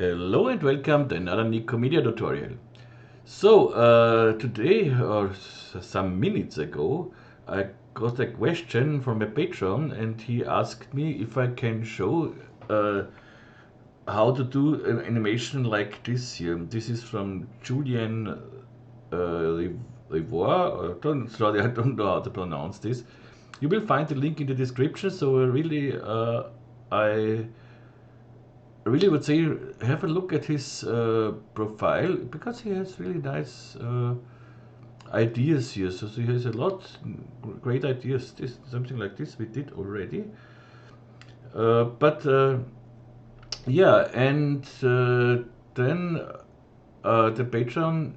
Hello and welcome to another Nikomedia tutorial. So, today, or some minutes ago, I got a question from a patron and he asked me if I can show how to do an animation like this here. This is from Julien Rivoire, sorry, I don't know how to pronounce this. You will find the link in the description, so I really would say have a look at his profile because he has really nice ideas here. So he has a lot great ideas. This something like this we did already, but yeah, and then the patron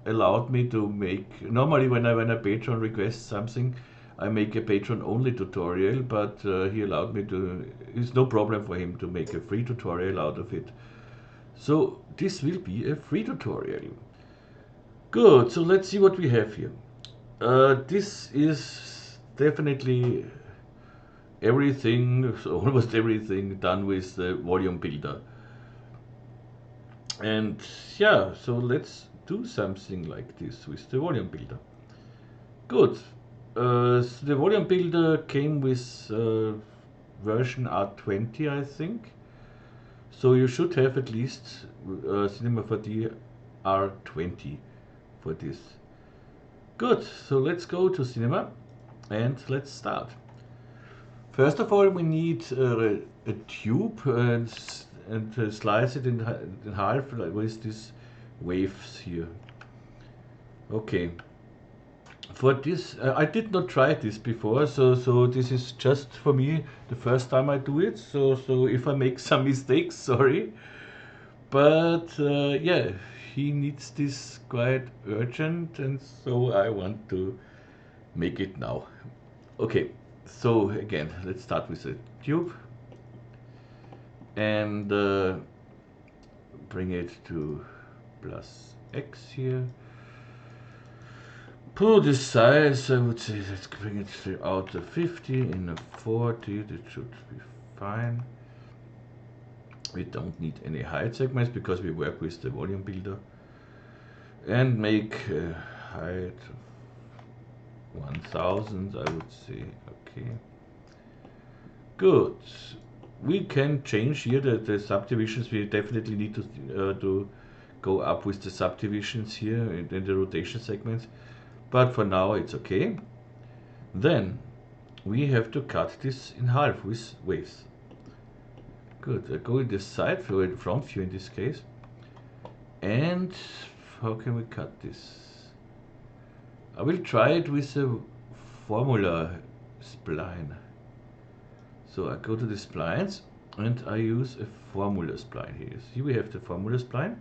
allowed me to make. Normally, when a patron requests something, I make a patron only tutorial, but he allowed me to. It's no problem for him to make a free tutorial out of it. So this will be a free tutorial. Good. So let's see what we have here. This is definitely everything, so almost everything done with the volume builder. And yeah, so let's do something like this with the volume builder. Good. So the volume builder came with version R20, I think. So you should have at least Cinema 4D R20 for this. Good. So let's go to Cinema and let's start. First of all, we need a tube and slice it in half with these waves here. Okay. For this, I did not try this before, so this is just for me the first time I do it. So if I make some mistakes, sorry. But yeah, he needs this quite urgent, and so I want to make it now. Okay, so again, let's start with the tube and bring it to plus X here. Pull this size, I would say let's bring it to out a 50 in a 40, that should be fine. We don't need any height segments because we work with the volume builder. And make a height of 1000, I would say, okay. Good. We can change here the subdivisions. We definitely need to go up with the subdivisions here in the rotation segments. But for now it's okay. Then we have to cut this in half with waves. Good. I go in the side view, in front view in this case. And how can we cut this? I will try it with a formula spline. So I go to the splines and I use a formula spline here. See, we have the formula spline.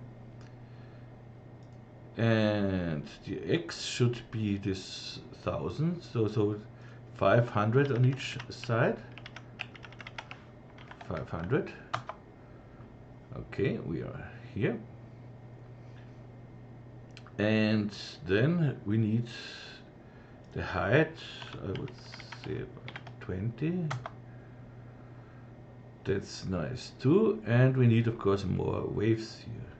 And the X should be this 1000, so 500 on each side. 500. Okay, we are here. And then we need the height, I would say about 20. That's nice too. And we need, of course, more waves here.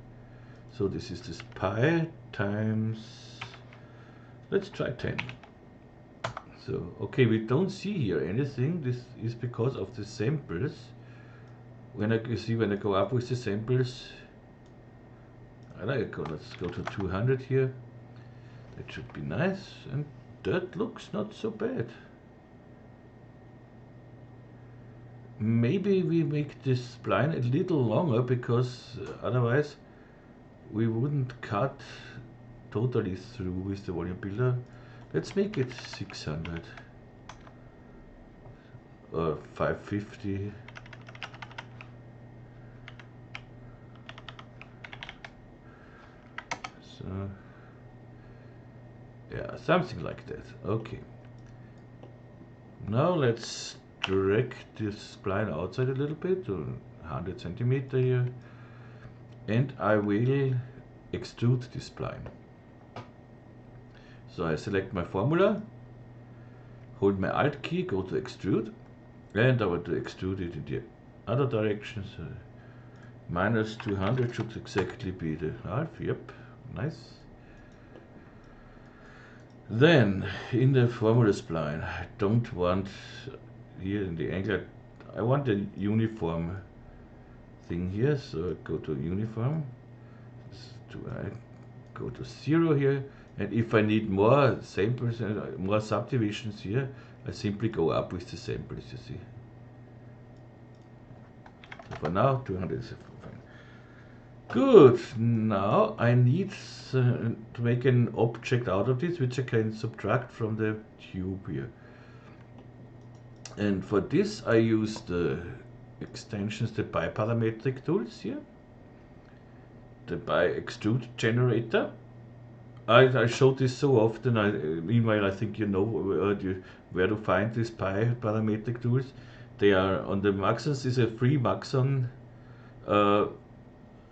So this is this pi times, let's try 10. So, okay, we don't see here anything. This is because of the samples. When I go up with the samples, let's go to 200 here. That should be nice, and that looks not so bad. Maybe we make this spline a little longer because otherwise we wouldn't cut totally through with the volume builder. Let's make it 600 or 550. So yeah, something like that. Okay. Now let's drag this spline outside a little bit to 100 centimeter here, and I will extrude this spline. So I select my formula, hold my Alt key, go to extrude, and I want to extrude it in the other direction. So Minus 200 should exactly be the half. Yep, nice. Then in the formula spline, I don't want here in the angle, I want a uniform thing here, so I go to uniform, I go to 0 here, and if I need more samples and more subdivisions here, I simply go up with the samples, you see. So for now, 200 is fine. Good, now I need to make an object out of this, which I can subtract from the tube here. And for this I use the extensions, the biparametric tools here, the Extrude generator. I show this so often, meanwhile I think you know where to find these biparametric tools. They are on the Maxons, is a free Maxon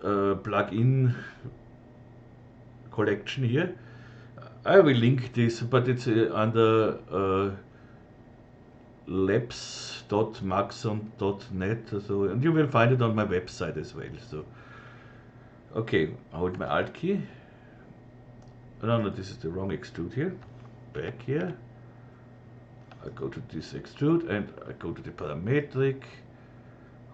plug-in collection here. I will link this, but it's under labs.maxon.net, so, and you will find it on my website as well. So, okay, I hold my Alt key. No, this is the wrong extrude here. Back here. I go to this extrude and I go to the parametric.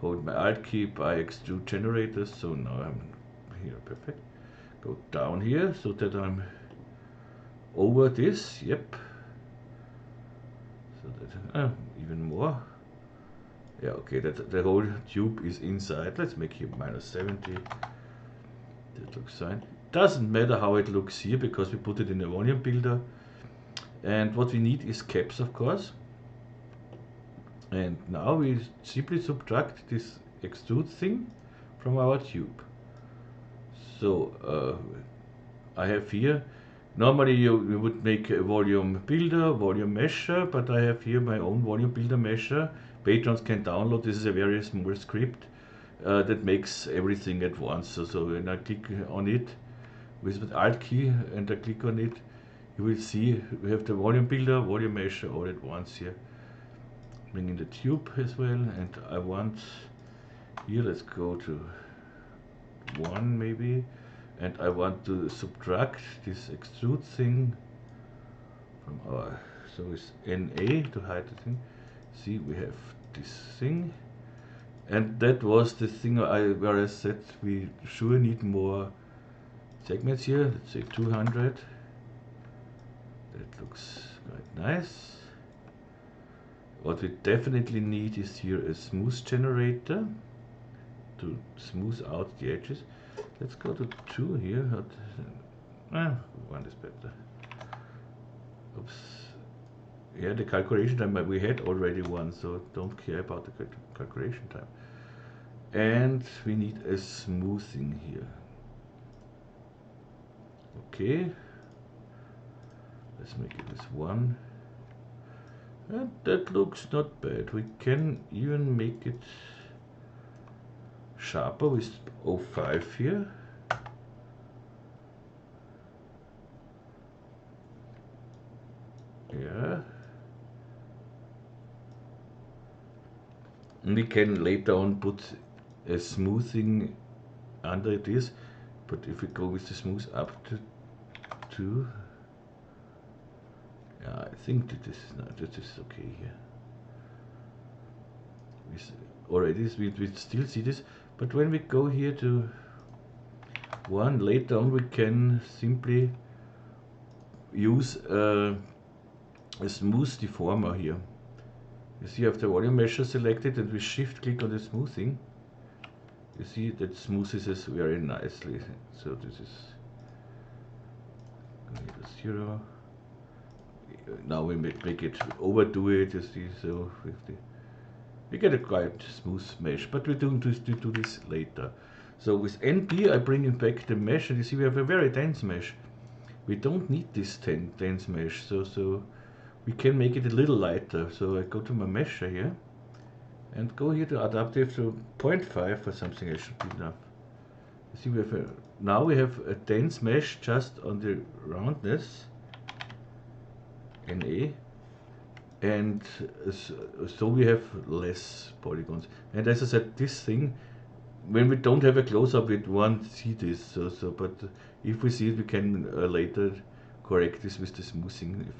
Hold my Alt key by Extrude generator. So now I'm here, perfect. Go down here so that I'm over this. Yep. So that even more. Yeah, okay. That the whole tube is inside. Let's make here minus 70. That looks fine. Doesn't matter how it looks here because we put it in a volume builder. And what we need is caps, of course. And now we simply subtract this extrude thing from our tube. So I have here, normally you would make a volume builder, volume measure, but I have here my own volume builder measure. Patrons can download. This is a very small script that makes everything at once. So when I click on it with the Alt key and I click on it, you will see we have the volume builder, volume measure all at once here. Bring in the tube as well, and I want here, let's go to 1 maybe, and I want to subtract this extrude thing from our, so it's NA to hide the thing. See, we have this thing, and that was the thing where I said we sure need more segments here. Let's say 200. That looks quite nice. What we definitely need is here a smooth generator to smooth out the edges. Let's go to 2 here. 1 is better. Oops. Yeah, the calculation time, we had already 1, so don't care about the calculation time. And we need a smoothing here. Okay. Let's make it with 1. And that looks not bad. We can even make it sharper with 0.5 here. Yeah. And we can later on put a smoothing under this, but if we go with the smooth up to 2, yeah, I think that this is okay here. We still see this, but when we go here to 1, later on we can simply use a smooth deformer here. You see I have the volume measure selected, and we shift click on the smoothing. You see that smoothes us very nicely. So this is 0. Now we make it, overdo it, you see, so we get a quite smooth mesh, but we do this later. So with NP I bring in back the mesh, and you see we have a very dense mesh. We don't need this dense mesh, so we can make it a little lighter. So I go to my measure here, and go here to adaptive to 0.5 or something. I should be enough. You see now we have a dense mesh just on the roundness. NA, and so we have less polygons. And as I said, this thing when we don't have a close-up, we won't see this. But if we see it, we can later correct this with the smoothing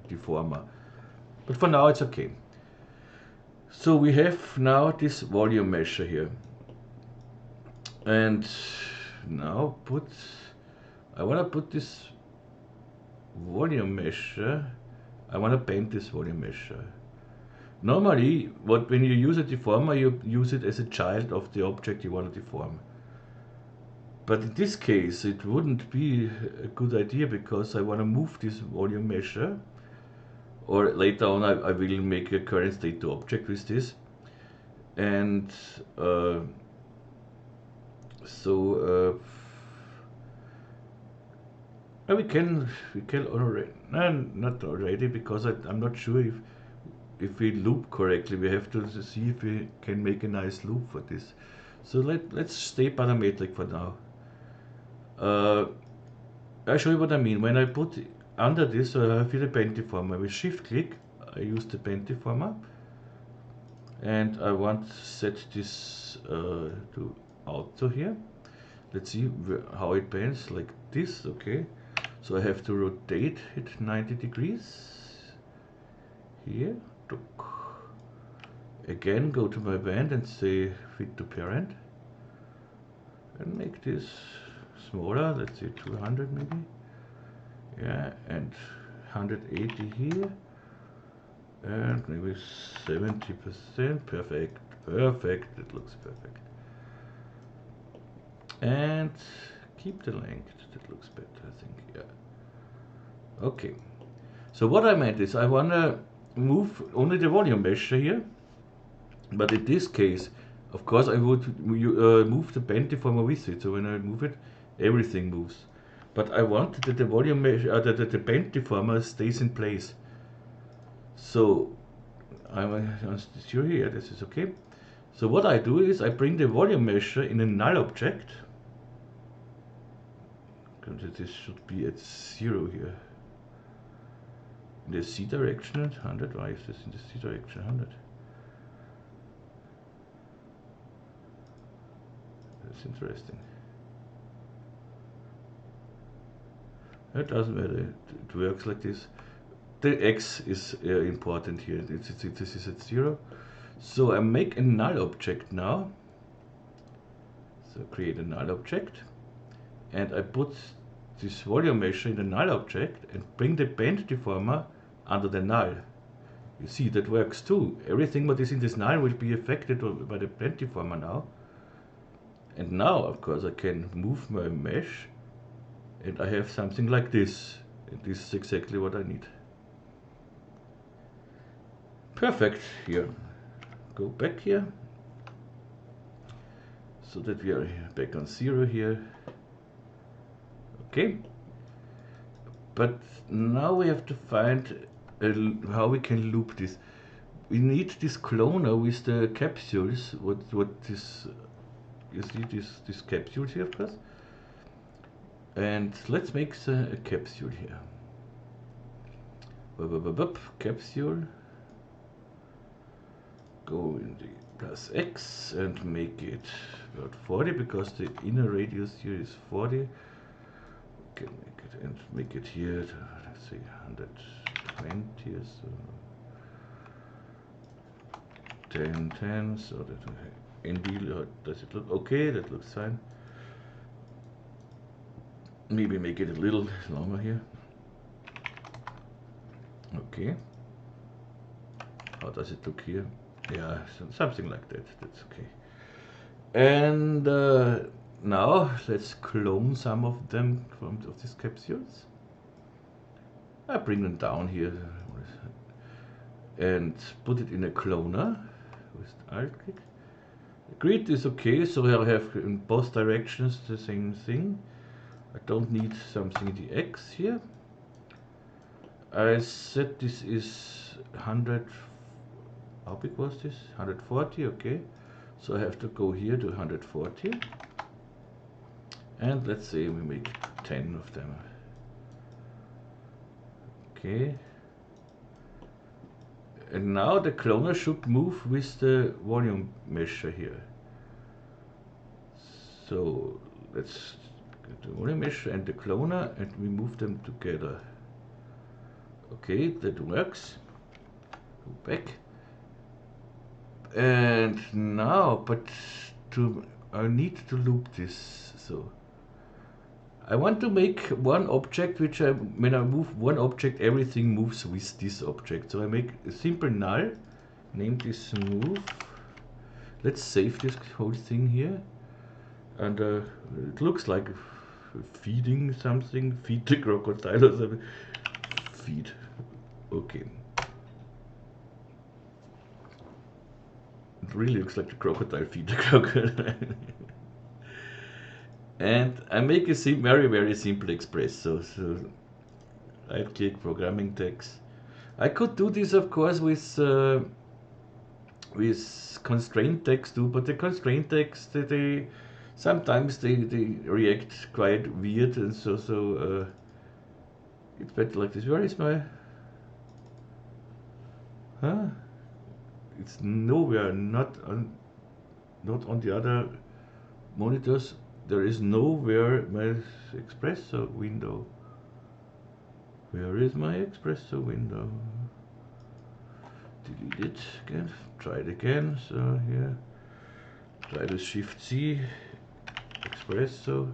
deformer. But for now, it's okay. So we have now this volume measure here, and now I want to put this volume measure. I want to bend this volume measure. Normally, when you use a deformer, you use it as a child of the object you want to deform. But in this case, it wouldn't be a good idea because I want to move this volume measure, or later on I will make a current state to object with this. And we can already, not already, because I'm not sure if we loop correctly. We have to see if we can make a nice loop for this. So let's stay parametric for now. I'll show you what I mean. When I put under this, I have here the bend deformer. With shift click, I use the bend deformer, and I want to set this to auto here. Let's see how it bends, like this. Okay, so I have to rotate it 90 degrees here. Again, go to my band and say fit to parent, and make this smaller. Let's say 200 maybe. Yeah, and 180 here, and maybe 70%. Perfect. It looks perfect. And keep the length. That looks better, I think. Yeah. Okay. So what I meant is I wanna move only the volume measure here, but in this case, of course, I would move the bend deformer with it. So when I move it, everything moves. But I want that the volume measure, that the bend deformer stays in place. So I'm sure here this is okay. So what I do is I bring the volume measure in a null object. This should be at 0 here. In the Z direction, 100. Why is this in the Z direction 100? That's interesting. It doesn't matter. It works like this. The X is important here. This is at 0. So I make a null object now. So create a null object, and I put this volume measure in the null object and bring the bend deformer under the null. You see, that works too. Everything that is in this null will be affected by the bend deformer now. And now, of course, I can move my mesh, and I have something like this. And this is exactly what I need. Perfect. Here, go back here, so that we are back on 0 here. Okay, but now we have to find how we can loop this. We need this cloner with the capsules. What this? You see this capsules here, of course. And let's make a capsule here. Capsule. Go in the +X and make it about 40, because the inner radius here is 40. Can make it and make it here to, let's say, 120 or so. 10, so that ND, does it look okay? That looks fine. Maybe make it a little longer here. Okay. How does it look here? Yeah, something like that. That's okay. And now let's clone some of them of these capsules. I bring them down here and put it in a cloner with Alt click. The grid is okay, so I have in both directions the same thing. I don't need something in the X here. I said this is 100. How big was this? 140, okay. So I have to go here to 140. And let's say we make 10 of them. Okay. And now the cloner should move with the volume measure here. So let's get the volume measure and the cloner and we move them together. Okay, that works. Go back. And now, but I need to loop this. So I want to make one object which when I move one object, everything moves with this object. So I make a simple null, name this move. Let's save this whole thing here. And it looks like feeding something, feed the crocodile or something. Feed, okay. It really looks like the crocodile feed the crocodile. And I make a very simple express. So right click, programming text. I could do this of course with constraint text too, but the constraint text sometimes they react quite weird, and so it's better like this. Where is my it's nowhere, not on the other monitors. There is nowhere my espresso window. Where is my espresso window? Delete it again, try it again. So here, try the Shift C, espresso.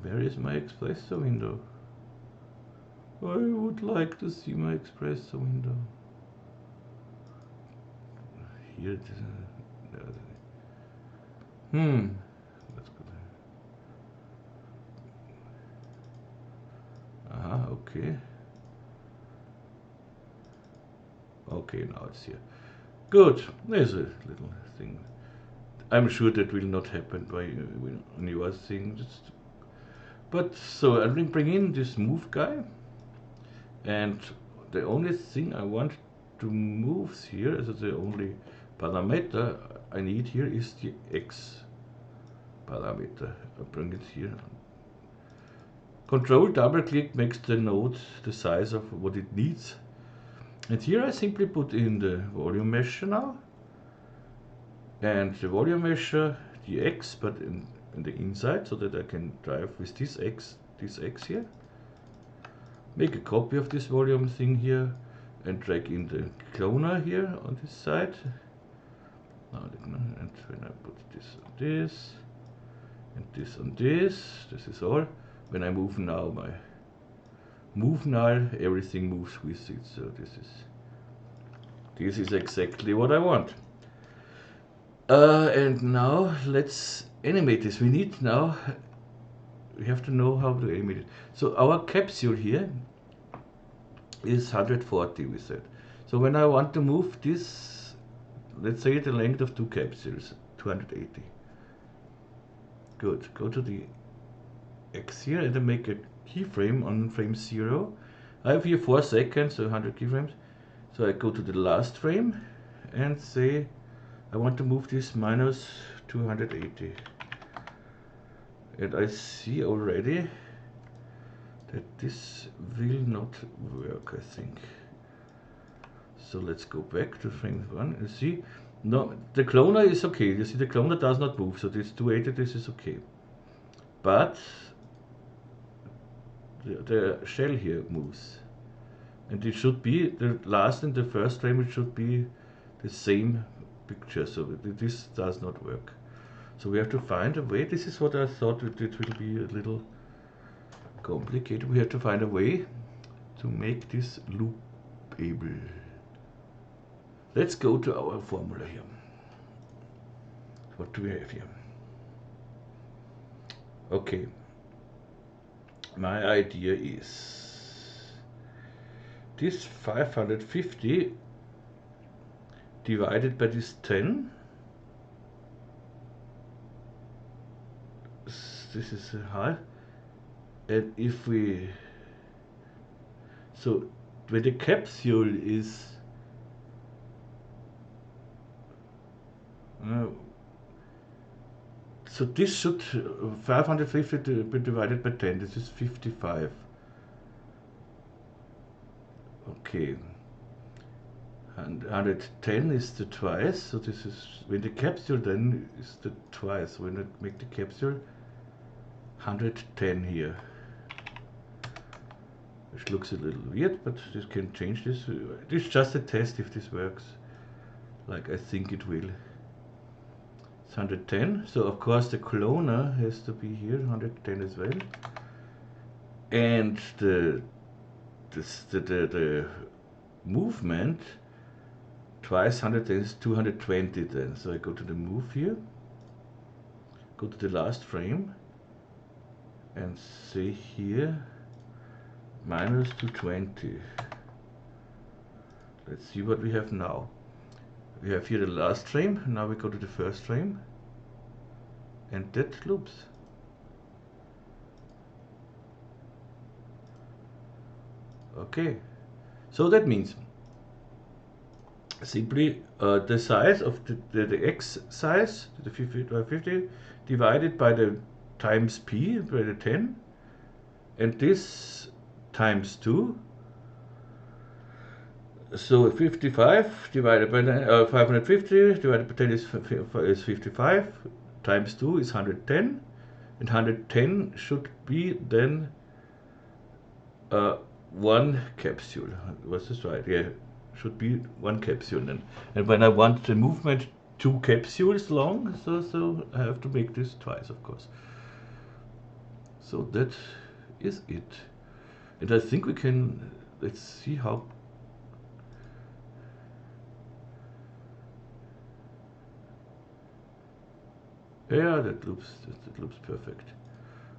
Where is my espresso window? I would like to see my espresso window. Here it is. Let's go there. Okay. Okay, now it's here. Good. There's a little thing. I'm sure that will not happen by when you are seeing this. But so I will bring in this move guy, and the only thing I want to move here, as the only parameter I need here is the X parameter. I bring it here. Control double click makes the node the size of what it needs. And here I simply put in the volume measure now. And the volume measure, the X, but in the inside, so that I can drive with this X here. Make a copy of this volume thing here and drag in the cloner here on this side. And when I put this on this and this on this is all. When I move now my move null, everything moves with it. So this is exactly what I want. And now let's animate this. We have to know how to animate it. So our capsule here is 140, we said. So when I want to move this, let's say the length of two capsules, 280. Good. Go to the X here and then make a keyframe on frame 0. I have here 4 seconds, so 100 keyframes. So I go to the last frame and say I want to move this minus 280. And I see already that this will not work, I think. So let's go back to frame 1 and see. No, the cloner is okay. You see, the cloner does not move, so this 280, this is okay. But the shell here moves. And it should be, the last and the first frame, it should be the same picture, so this does not work. So we have to find a way. This is what I thought it will be a little complicated. We have to find a way to make this loopable. Let's go to our formula here. What do we have here? Okay. My idea is this 550 divided by this 10. This is high. And if we, so when the capsule is so this should 550 be divided by 10. This is 55. Okay. Okay. 110 is the twice, so this is when the capsule then is the twice. When I make the capsule 110 here. Which looks a little weird, but this can change this. This is just a test if this works like I think it will. It's 110, so of course the cloner has to be here, 110 as well. And the movement twice 110 is 220 then. So I go to the move here, go to the last frame and say here minus 220. Let's see what we have now. We have here the last frame, now we go to the first frame and that loops. Okay, so that means simply the size of the x size, the 50 by 50, divided by the times p, by the 10, and this times 2. So 55 divided by 550 divided by 10 is 55, times 2 is 110, and 110 should be then one capsule. Was this right? Yeah, should be one capsule then. And when I want the movement 2 capsules long, so I have to make this twice, of course. So that is it. And I think we can, let's see how. Yeah, that looks perfect.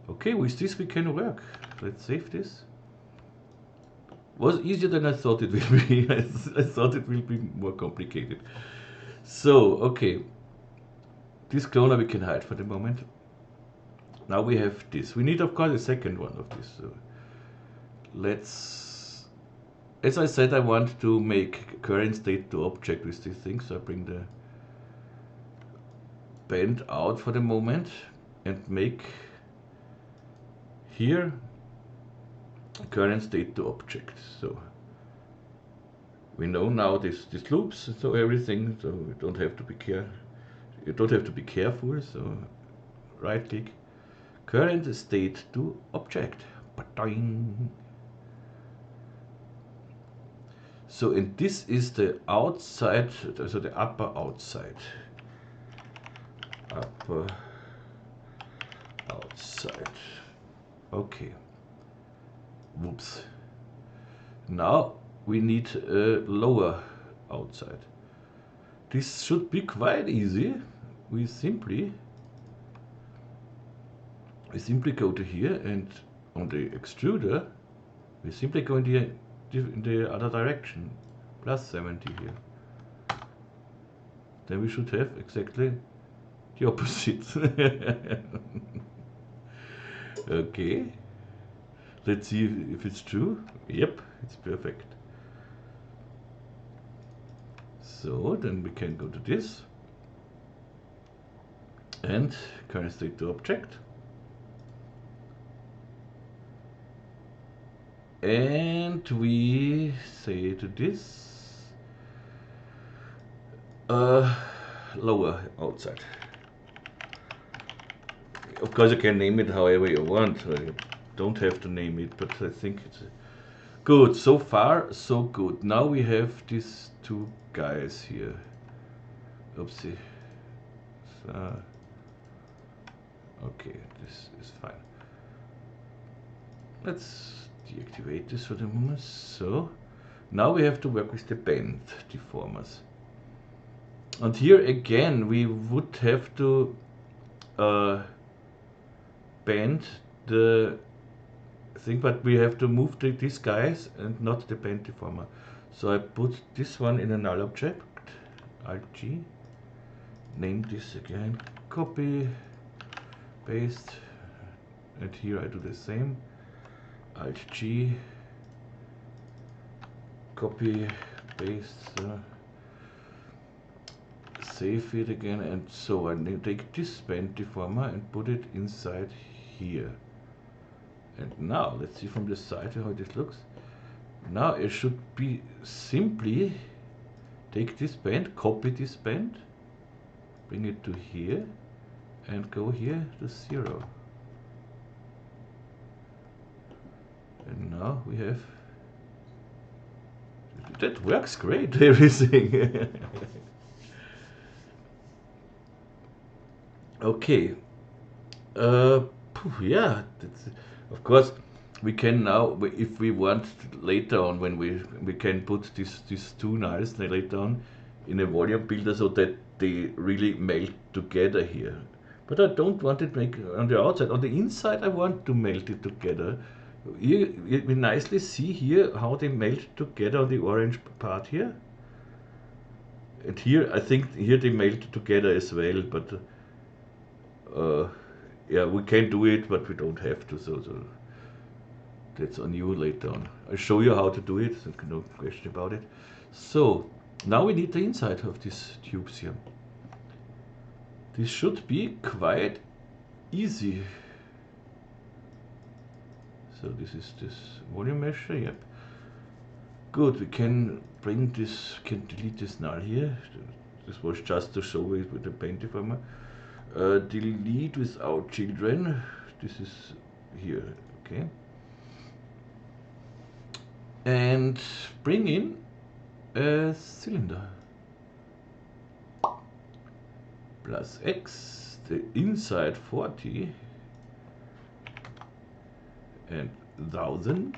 Okay, with this we can work. Let's save this. Was easier than I thought it will be. I thought it will be more complicated. So, okay. This cloner we can hide for the moment. Now we have this. We need, of course, a second one of this. So let's, as I said, I want to make current state to object with this thing. So I bring the bend out for the moment and make here current state to object. So we know now this loops, so everything, so you don't have to be careful. So right click, current state to object. Ba-ding. So and this is the outside, so the upper outside. Upper outside. Okay. Whoops. Now we need a lower outside. This should be quite easy. We simply go to here, and on the extruder we simply go in the other direction, plus 70 here. Then we should have exactly the opposite. Okay. Let's see if it's true. Yep, it's perfect. So then we can go to this and current state to object. And we say to this lower outside. Of course you can name it however you want. You don't have to name it, but I think it's good. So far so good. Now we have these two guys here. Oopsie. So, okay, this is fine. Let's deactivate this for the moment. So now we have to work with the bend deformers. And here again we would have to bend the thing, but we have to move these guys and not the bend deformer. So I put this one in a null object, Alt G, name this again, copy, paste, and here I do the same, Alt G, copy, paste, save it again, and so I take this bend deformer and put it inside here. And now let's see from the side how this looks. Now it should be simply take this band, copy this band, bring it to here, and go here to 0. And now we have, that works great, everything. Okay, yeah, of course we can now, if we want later on, when we can put these two nulls later on in a volume builder so that they really melt together here. But I don't want it make on the outside. On the inside I want to melt it together. We nicely see here how they melt together on the orange part here. And here I think here they melt together as well, but yeah, we can do it, but we don't have to, so that's on you later on. I'll show you how to do it, so no question about it. So now we need the inside of these tubes here. This should be quite easy. So this is this volume measure, yep. Good, we can bring this, can delete this null here. This was just to show it with the paint deformer. Delete without children. This is here, okay. And bring in a cylinder. Plus X, the inside 40 and 1000,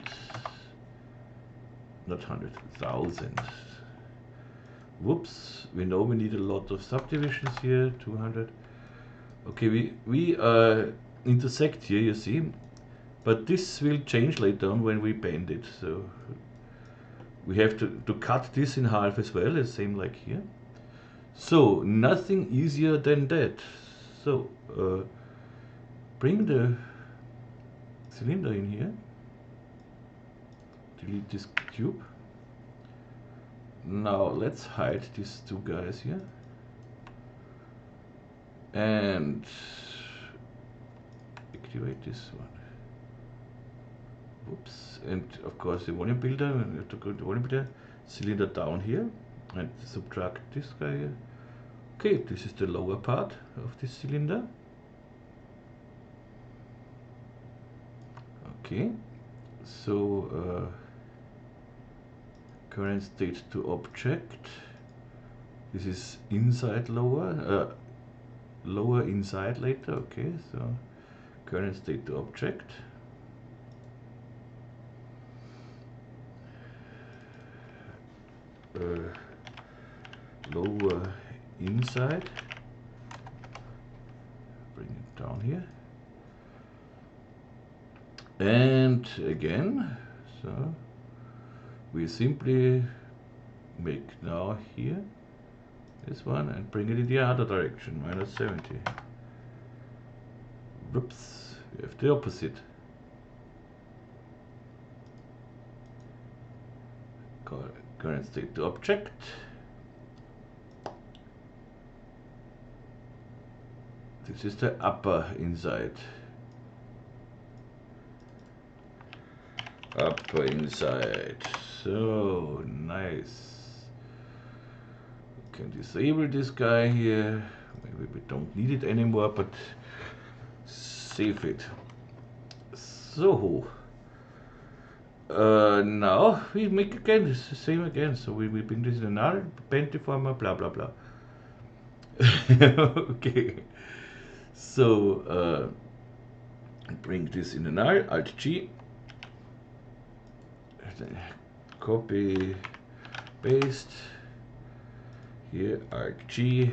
not 100, 1000. Whoops, we know we need a lot of subdivisions here, 200. Okay, we intersect here, you see, but this will change later on when we bend it, so we have to cut this in half as well, the same like here. So nothing easier than that. So bring the cylinder in here, delete this tube. Now let's hide these two guys here and activate this one. Oops, and of course the volume builder, we have to go to the volume builder, cylinder down here and subtract this guy here. Okay, this is the lower part of this cylinder. Okay, so current state to object. This is inside lower, lower inside later. Okay, so current state to object. Lower inside, bring it down here, and again, so we simply make now here this one and bring it in the other direction, minus 70. Whoops, we have the opposite. Current state to object. This is the upper inside. Upper inside. So nice. We can disable this guy here. Maybe we don't need it anymore, but save it. So now we make again the same again. So we bring this in another paint deformer, blah blah blah. Okay. So bring this in another, Alt G, copy, paste, here Alt G,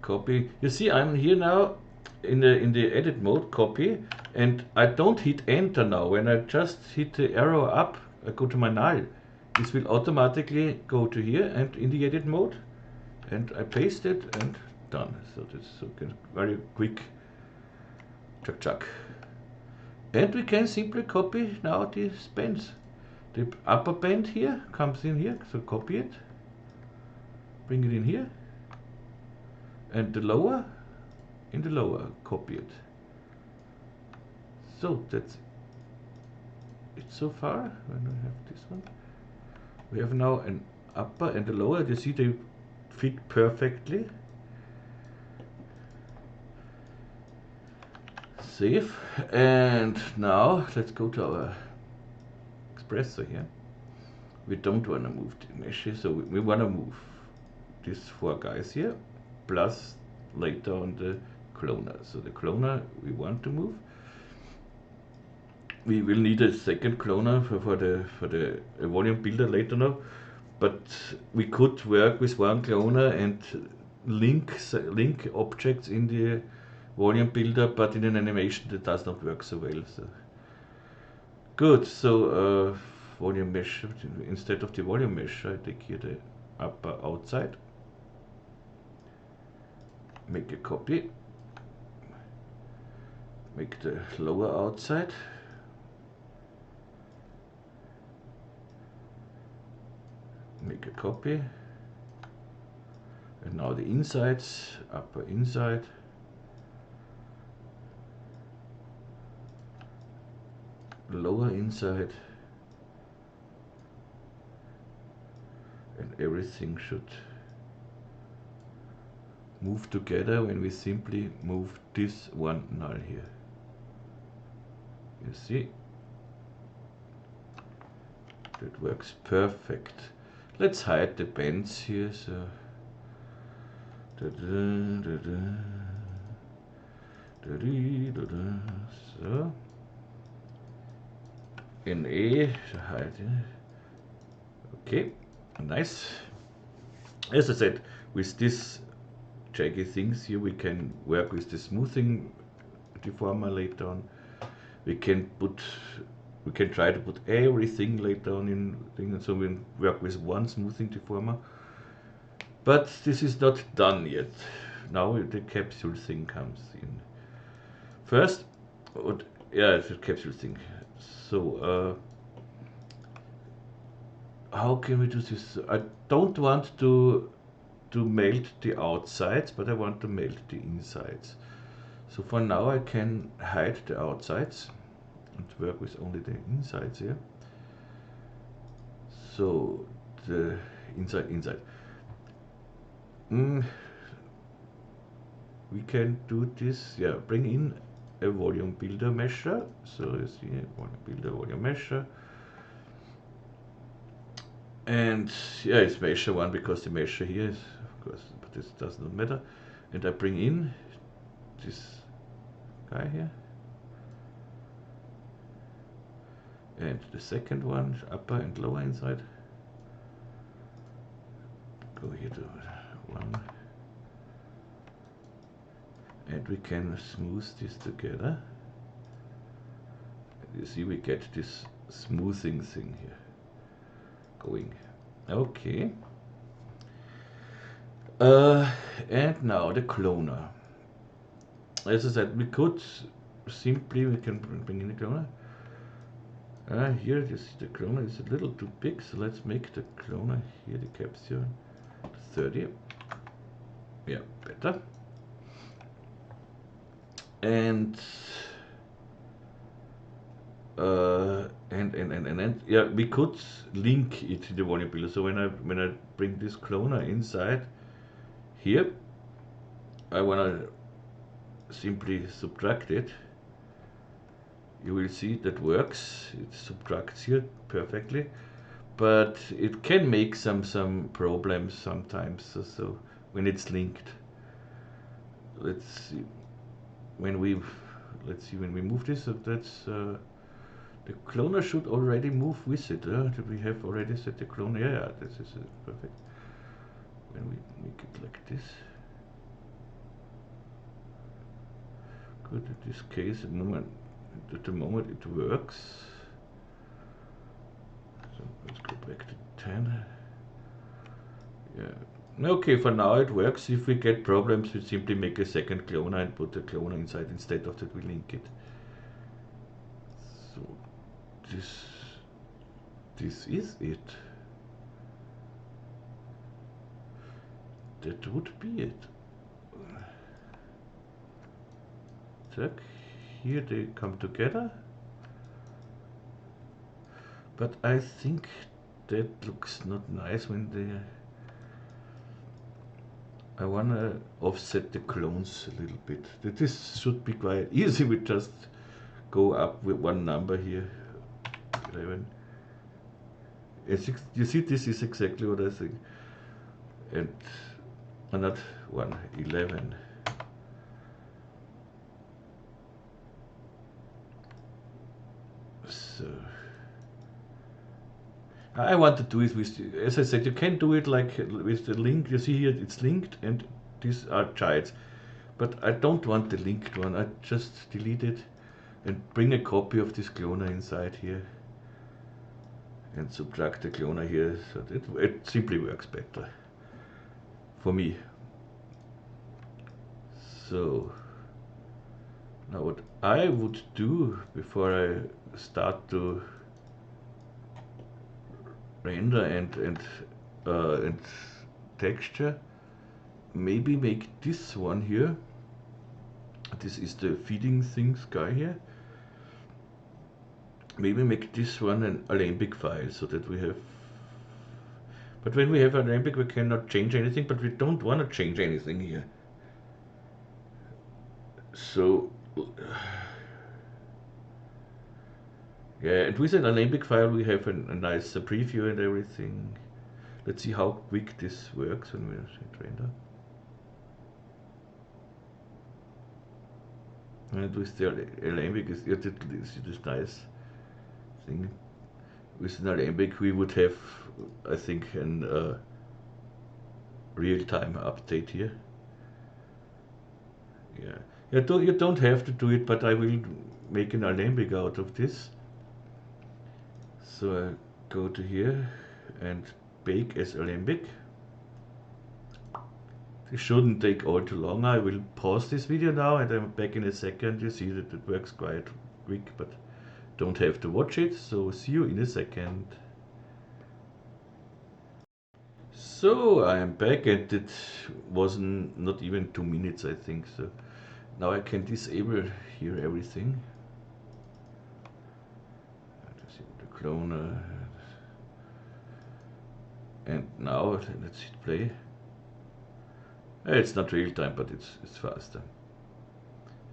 copy. You see, I'm here now in the edit mode, copy, and I don't hit enter now. When I just hit the arrow up, I go to my null. This will automatically go to here and in the edit mode, and I paste it and done. So that's very quick. Chuck chuck. And we can simply copy now these bands. The upper band here comes in here, so copy it, bring it in here, and the lower in the lower, copy it. So that's it so far. When we have this one, we have now an upper and a lower. You see they fit perfectly. Save. And now let's go to our expressor here. We don't want to move the meshes, so we want to move these four guys here, plus later on the cloner. So the cloner we want to move. We will need a second cloner for the volume builder later now, but we could work with one cloner and link objects in the volume builder, but in an animation that does not work so well. So good. So volume mesh, instead of the volume mesh, I take here the upper outside, make a copy, make the lower outside, make a copy, and now the insides, upper inside, lower inside, and everything should move together when we simply move this one null here. You see, that works perfect. Let's hide the bends here. So so NA hide. Okay, nice. As I said, with this jaggy things here, we can work with the smoothing deformer later on. We can try to put everything later on in things, so we work with one smoothing deformer. But this is not done yet. Now the capsule thing comes in. First, yeah, it's a capsule thing. So how can we do this? I don't want to melt the outsides, but I want to melt the insides. So for now I can hide the outsides and work with only the insides here. So the inside. We can do this, yeah, bring in a volume builder measure. So you see volume builder, volume measure. And yeah, it's measure one because the measure here is, of course, but this does not matter. And I bring in this guy here. And the second one, upper and lower inside. Go here to one. And we can smooth this together. And you see we get this smoothing thing here going. Okay. And now the cloner. As I said, we could simply, we can bring in the cloner. Here you see the cloner is a little too big, so let's make the cloner here, the capsule 30. Yeah, better. And yeah, we could link it to the volume builder. So when I bring this cloner inside here, I wanna simply subtract it. You will see that works. It subtracts here perfectly, but it can make some problems sometimes. So when it's linked, let's see when we move this. So that's the cloner should already move with it. We have already set the cloner. Yeah, this is perfect. When we make it like this. Good. In this case, at the moment it works. So let's go back to 10. Yeah. Okay, for now it works. If we get problems, we simply make a second cloner and put the cloner inside instead of that we link it. So this is it. That would be it. Check. Here they come together. but I think that looks not nice when I wanna offset the clones a little bit. This should be quite easy. We just go up with one number here. 11. You see, this is exactly what I think. And not 1, 11. So I want to do it with, as I said, you can do it like with the link. You see here, it's linked, and these are childs. But I don't want the linked one. I just delete it and bring a copy of this cloner inside here and subtract the cloner here, so that it simply works better for me. So now what I would do before I start to render and texture, maybe make this one here. This is the feeding things guy here. Maybe make this one an Alembic file, so that we have, but when we have Alembic we cannot change anything, but we don't want to change anything here. So yeah, and with an Alembic file we have a nice preview and everything. Let's see how quick this works when we hit render. And with the Alembic is this nice thing. With an Alembic we would have, I think, an real-time update here. Yeah, you don't have to do it, but I will make an Alembic out of this. So I go to here and bake as Alembic. This shouldn't take all too long. I will pause this video now and I'm back in a second. You see that it works quite quick, but don't have to watch it. So see you in a second. So I am back, and it was not even 2 minutes, I think. So now I can disable here everything. The cloner. And now let's hit play. It's not real time, but it's faster.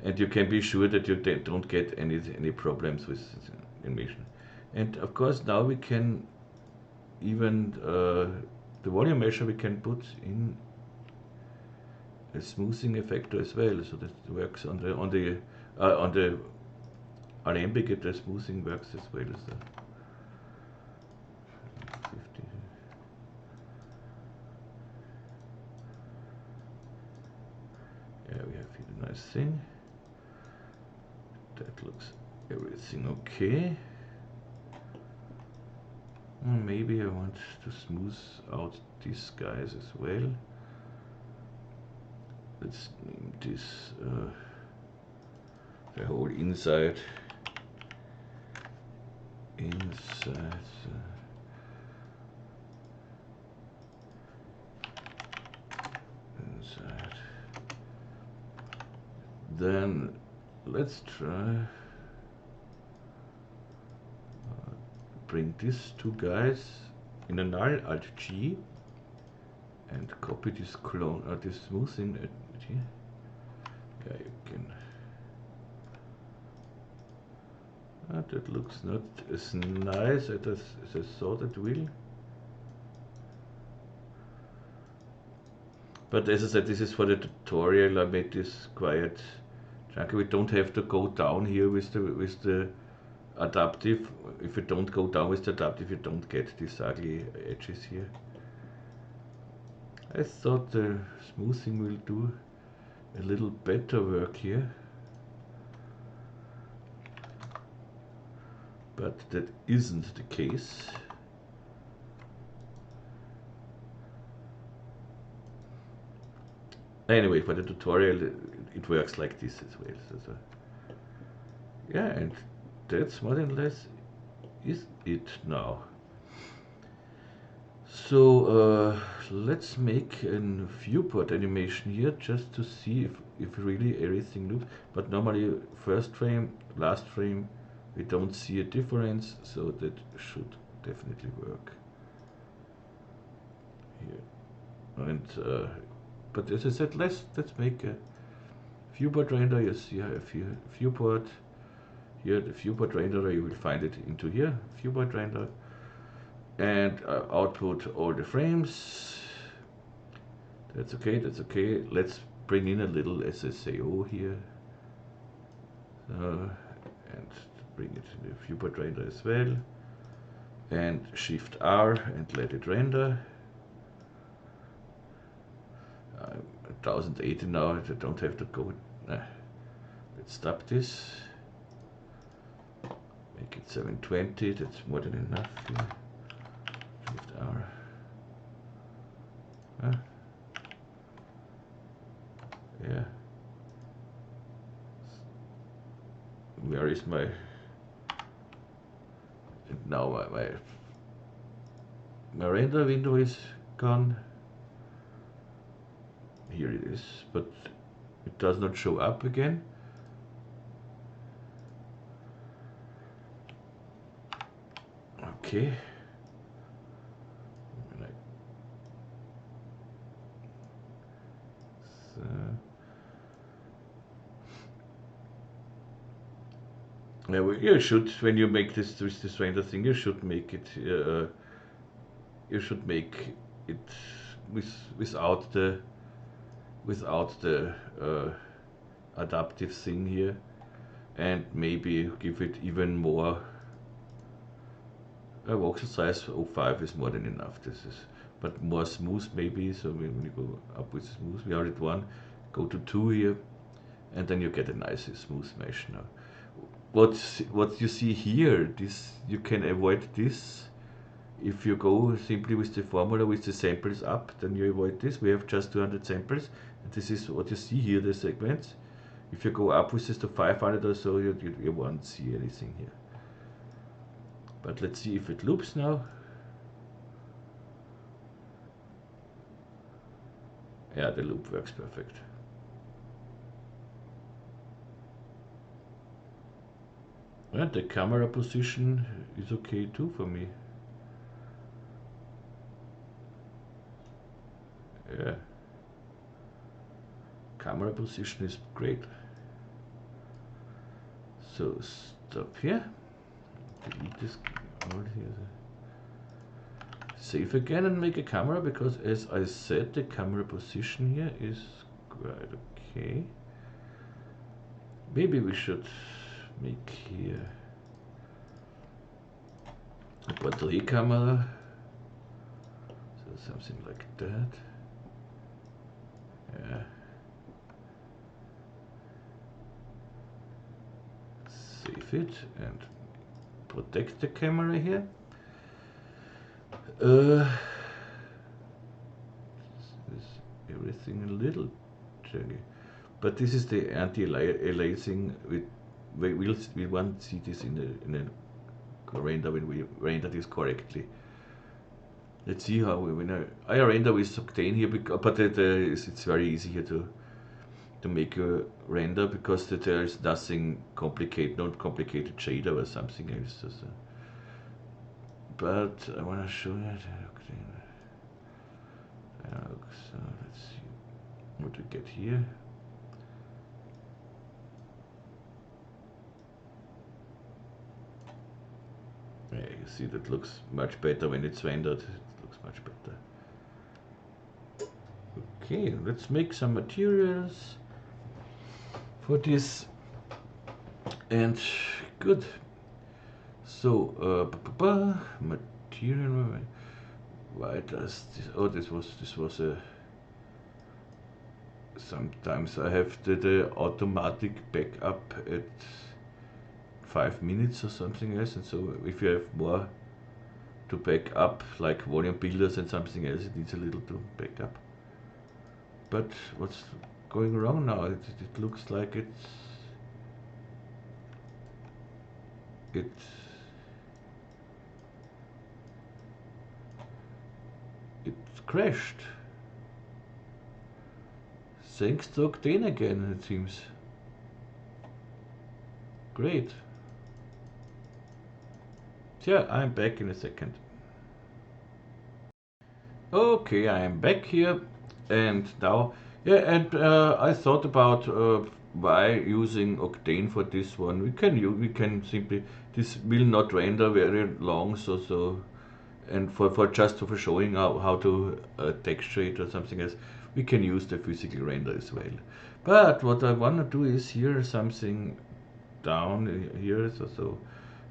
And you can be sure that you don't get any problems with animation. And of course now we can even the volume measure we can put in a smoothing effector as well, so that it works on the Alembic. The smoothing works as well as the 50. Yeah, we have here a nice thing. That looks everything okay. Maybe I want to smooth out these guys as well. Let's name this the whole inside. Then let's try bring these two guys in a null, Alt G, and copy this clone, this smoothing here. Yeah, you can. That looks not as nice as I thought it will. But as I said, this is for the tutorial. I made this quite chunky. We don't have to go down here with the adaptive. If you don't go down with the adaptive, you don't get these ugly edges here. I thought the smoothing will do a little better work here, but that isn't the case. Anyway, for the tutorial it works like this as well. So yeah, and that's more or less is it now. So let's make a viewport animation here just to see if really everything looks. But normally first frame, last frame, We don't see a difference, so that should definitely work here. And but as I said, let's make a viewport render. You see a viewport here. The viewport renderer, you will find it into here, viewport render, and output all the frames. That's okay. That's okay. Let's bring in a little SSAO here, and bring it in the viewport render as well. And Shift R and let it render. 1080 now. I don't have to go. Let's stop this. Make it 720. That's more than enough here. Shift R. Yeah. Where is my? And now my render window is gone. Here it is, but it does not show up again. Okay. Now you should, when you make this render thing, you should make it. You should make it without the adaptive thing here, and maybe give it even more. Voxel size 05 is more than enough. This is, but more smooth maybe. So when you go up with smooth, we are at 1. Go to 2 here, and then you get a nice smooth mesh now. What you see here, this you can avoid this. If you go simply with the formula with the samples up, then you avoid this. We have just 200 samples, and this is what you see here, the segments. If you go up with this to 500 or so, you won't see anything here. But let's see if it loops now. Yeah, the loop works perfect. And the camera position is okay too for me. Yeah. Camera position is great. So stop here. Delete this all here. Save again and make a camera, because as I said, the camera position here is quite okay. Maybe we should make here a portrait camera. So something like that. Yeah. Save it and protect the camera here. Is everything a little jaggy, but this is the anti-aliasing. We won't see this in a render when we render this correctly. Let's see how when I render with Octane here, but it's very easy here to make a render, because there is nothing complicated, not complicated shader or something else. But I want to show you Octane. So let's see what we get here. Yeah, you see that looks much better when it's rendered. It looks much better. Okay, let's make some materials for this. And good. So material. Why does this? Oh, this was a. Sometimes I have the automatic backup at 5 minutes or something else, and so if you have more to back up, like volume builders and something else, it needs a little to back up. But what's going wrong now? It looks like it's crashed. Thanks to Octane again, it seems. Great. yeah, I'm back in a second. Okay, I'm back here, and now, yeah, and I thought about why using Octane for this one. We can simply, this will not render very long, so and for just for showing how to texture it or something else, we can use the physical render as well. But what I want to do is here something down here, so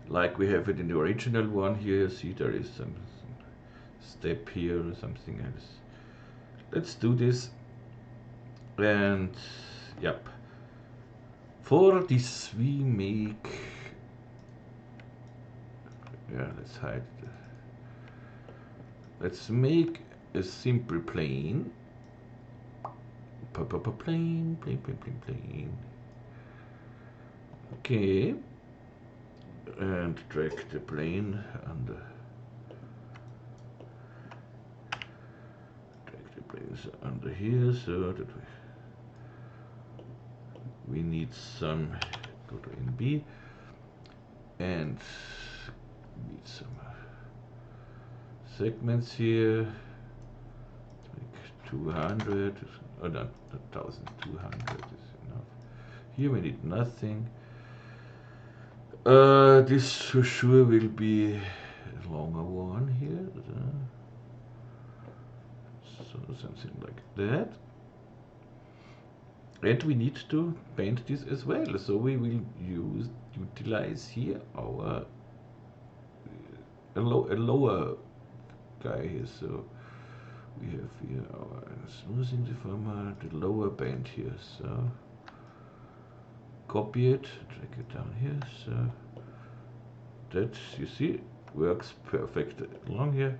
like we have it in the original one here. See, there is some step here or something else. Let's do this, and yep. For this we make, yeah, let's hide it. Let's make a simple plane. Plane. Okay, and drag the plane under. Drag the planes under here so that we need some. Go to NB and need some segments here. Like 200. Oh, no, 1200 is enough. Here we need nothing. This for sure will be a longer one here. So something like that. And we need to paint this as well. So we will utilize here our a lower guy here. So we have here our smoothing deformer, the lower band here. So copy it, drag it down here. So that, you see, works perfect along here.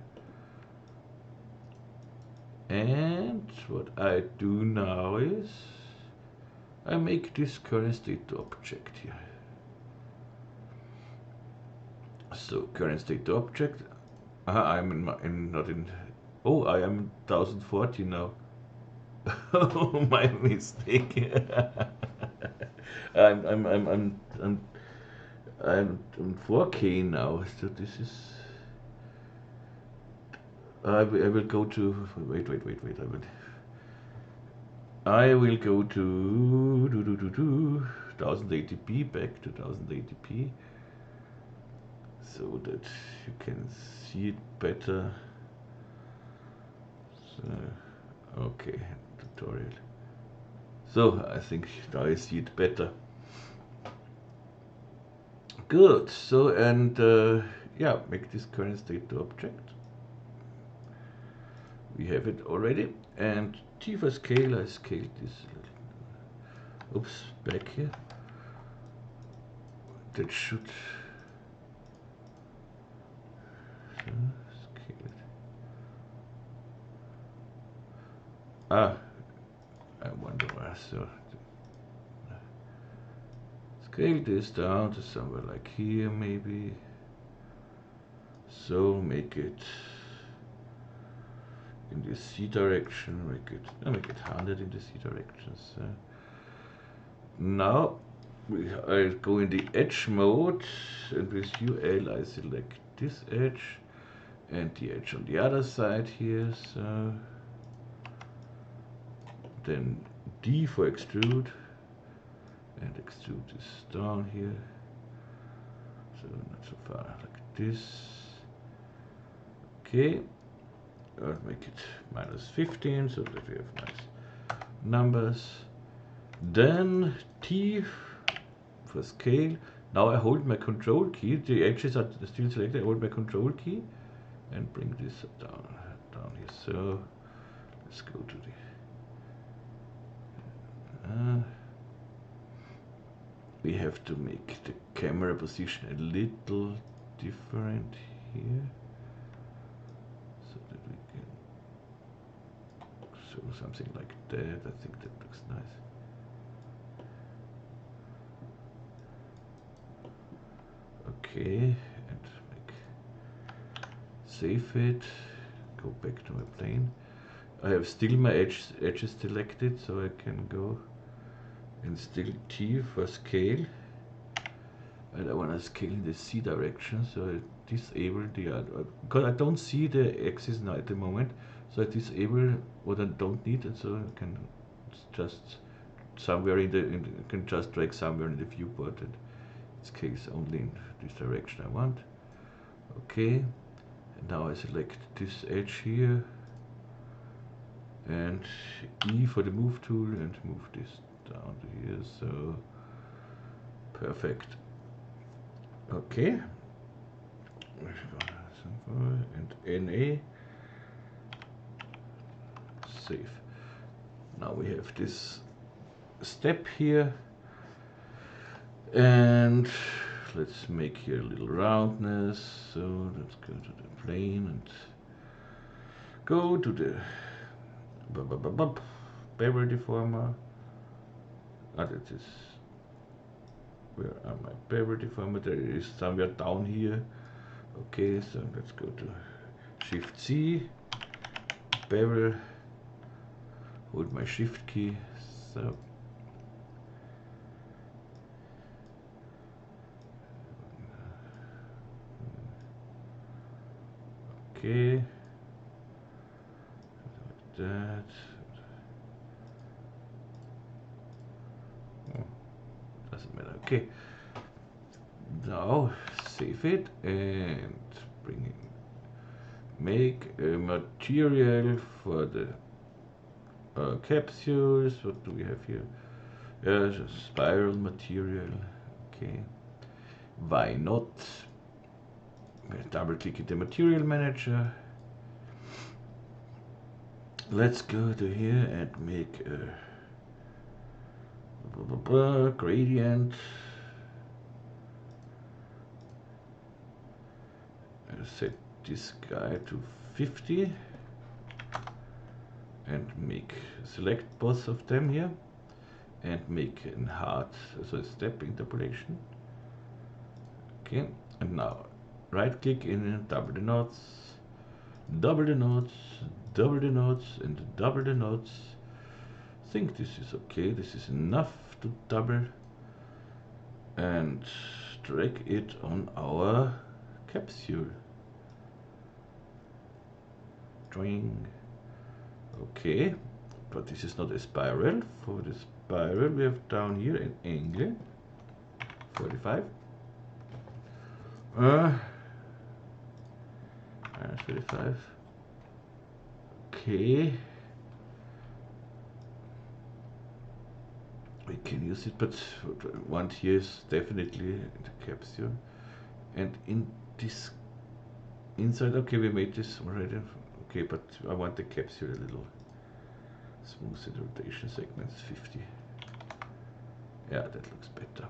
And what I do now is I make this current state object here. So current state object. I'm not in. Oh, I am 1040 now. Oh, my mistake. I'm 4K now. So this is. I will go to. Wait. I will go to 1080p, back to 1080p, so that you can see it better. So, okay, tutorial. So I think now I see it better. Good. So, and yeah, make this current state object. We have it already, and T for scale, I scaled this a little. Oops, back here. That should scale it. I wonder why. So scale this down to somewhere like here, maybe. So make it in the C direction, make it 100 in the C direction. So now I go in the edge mode, and with UL I select this edge and the edge on the other side here. So then D for extrude, and extrude is down here, so not so far, like this. Okay. I'll make it -15 so that we have nice numbers. Then T for scale. Now I hold my control key. The edges are still selected. I hold my control key and bring this down here. So let's go to the. We have to make the camera position a little different here, so that we can show something like that. I think that looks nice. Okay, and save it, go back to my plane. I have still my edges selected, so I can go and still T for scale. And I want to scale in the C direction, so I disable the because I don't see the axis now at the moment, so I disable what I don't need, and so I can just somewhere can just drag somewhere in the viewport, and in this case only in this direction I want. Okay, and now I select this edge here and E for the move tool and move this down to here, so perfect. Okay, and NA, save. Now we have this step here, and let's make here a little roundness. So let's go to the plane and go to the bevel deformer. That is, where are my bevel deformer? There it is, somewhere down here. Okay, so let's go to Shift C, bevel, hold my Shift key. So okay, that. Oh, doesn't matter. Okay, now save it and bring in, make a material for the capsules. What do we have here? Yes, a spiral material. Okay, why not? Double click in the material manager. Let's go to here and make a gradient. Set this guy to 50 and select both of them here and make a hard, so a step interpolation. Okay, and now right click in, double the nodes, double the nodes, double the nodes, and double the nodes. I think this is okay, this is enough to double, and drag it on our capsule. Drawing. Okay, but this is not a spiral. For the spiral we have down here an angle 45. 35. Okay, we can use it, but what I want here is definitely the capsule, and in this inside. Okay, we made this already. Okay, but I want the capsule a little smooth in rotation segments 50. Yeah, that looks better.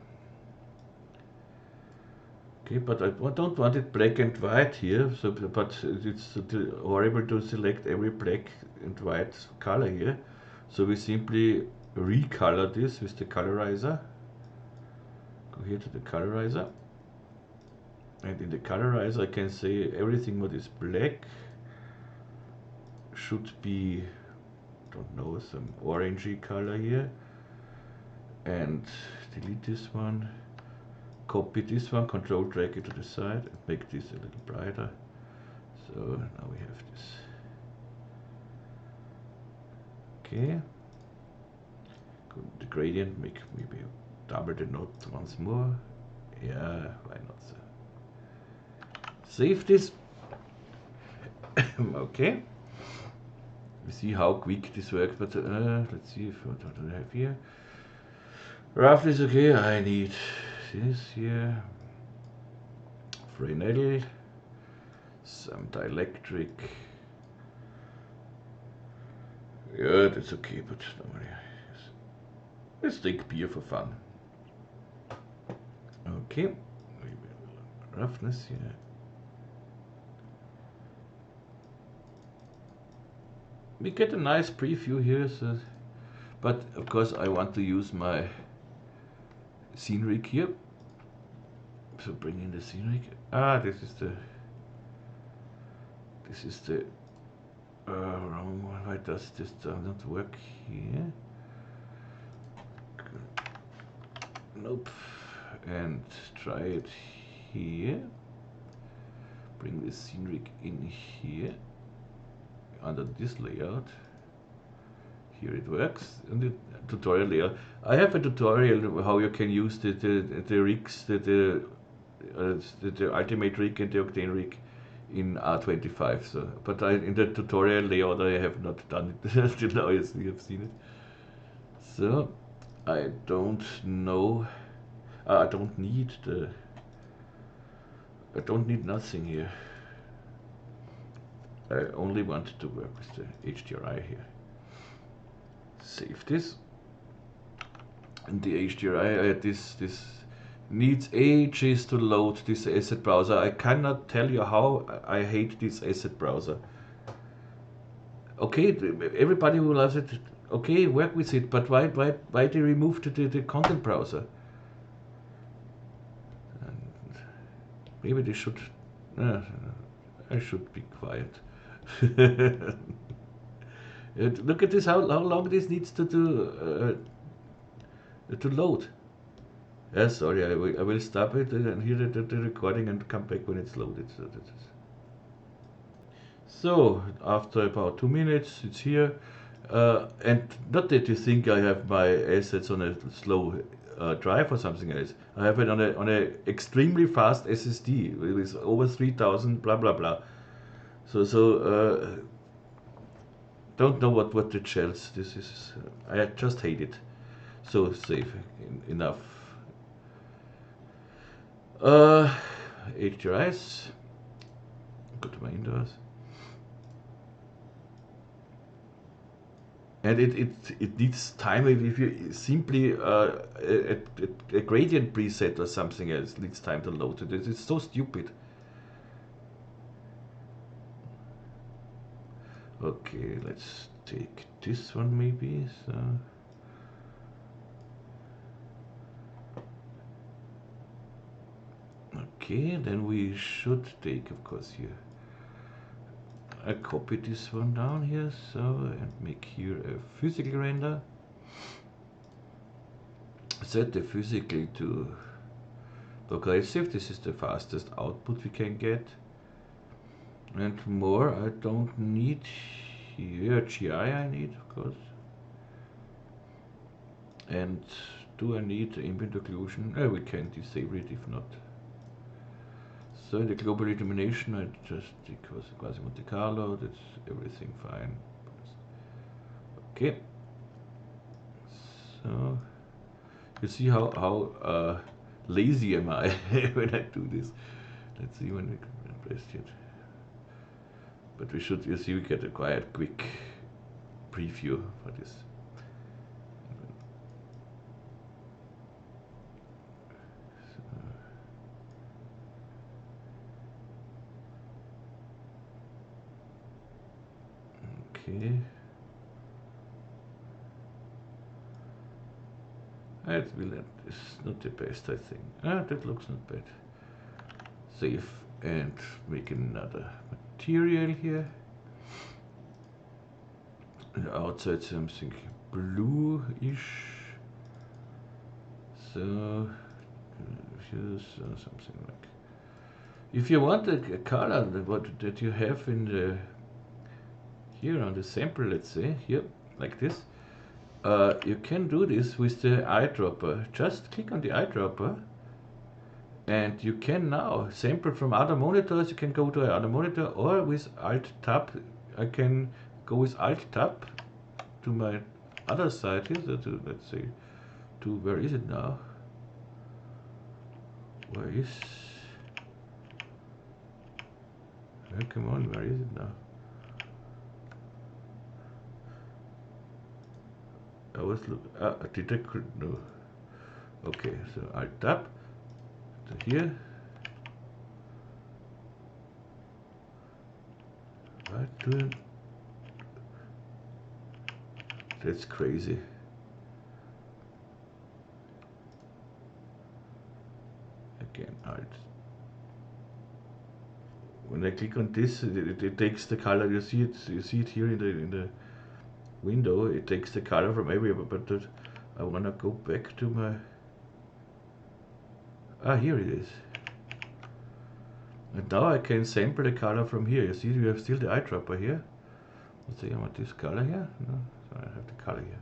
Okay, but I don't want it black and white here, so but it's horrible to select every black and white color here. So we simply recolor this with the colorizer. Go here to the colorizer, and in the colorizer I can say everything what is black should be, don't know, some orangey color here, and delete this one, copy this one, control drag it to the side and make this a little brighter. So now we have this. Okay, go to the gradient, make maybe double the node once more. Yeah, why not? So save this. Okay, we see how quick this works, but let's see what do I have here. Roughly is okay. I need this here, Fresnel, some dielectric. Yeah, that's okay, but normally let's drink beer for fun. Okay, maybe a little roughness here. We get a nice preview here, so, but of course I want to use my scene rig here. So bring in the scene rig. Ah, this is the wrong one. Why does this not work here? Nope. And try it here. bring the scene rig in here under this layout. Here it works in the tutorial layer. I have a tutorial how you can use the rigs, the ultimate rig and the octane rig in R25. So, but in the tutorial layout I have not done it till now. Yes, you have seen it. So I don't know. I don't need nothing here. I only want to work with the HDRI here. Save this. And the HDRI, this needs ages to load this asset browser. I cannot tell you how I hate this asset browser. Okay, everybody who loves it, okay, work with it, but why they removed the content browser? And maybe they should. I should be quiet. Look at this, how long this needs to load. Sorry, I will stop it and hear the recording and come back when it's loaded. So after about 2 minutes, it's here. And not that you think I have my assets on a slow drive or something else. I have it on a extremely fast SSD with over 3000 blah blah blah. So don't know what the shells. This is I just hate it. So safe enough. HDRIs. Go to my indoors. And it needs time. If you simply a gradient preset or something else needs time to load it. It's so stupid. Okay, let's take this one maybe. So. Okay, then we should take, of course, here. I copy this one down here, so, and make here a physical render. Set the physical to progressive. This is the fastest output we can get. And more I don't need here. GI I need, of course. And do I need ambient occlusion? We can disable it if not. So in the global illumination, I just because quasi Monte Carlo, that's everything fine. Okay. So you see how lazy am I when I do this. Let's see when we can press it. But we should, you see, we get a quite quick preview for this. Okay. It's not the best, I think. That looks not bad. Save and make another material here. And outside something blue-ish. So use something like. If you want a color that you have in the here on the sample, let's say here like this, you can do this with the eyedropper. Just click on the eyedropper, and you can now sample from other monitors. You can go to another monitor, or with Alt Tab, I can go with Alt Tab to my other side here. So to, let's say, to where is it now? Where is? Come on, where is it now? I was looking. Did I no? Okay, so Alt Tab to here. What doing? That's crazy. Again, Alt. When I click on this, it takes the color. You see it. You see it here in the window. It takes the color from everywhere. But I wanna go back to my. Here it is. And now I can sample the color from here. You see, we have still the eyedropper here. Let's say I want this color here. No, so I have the color here.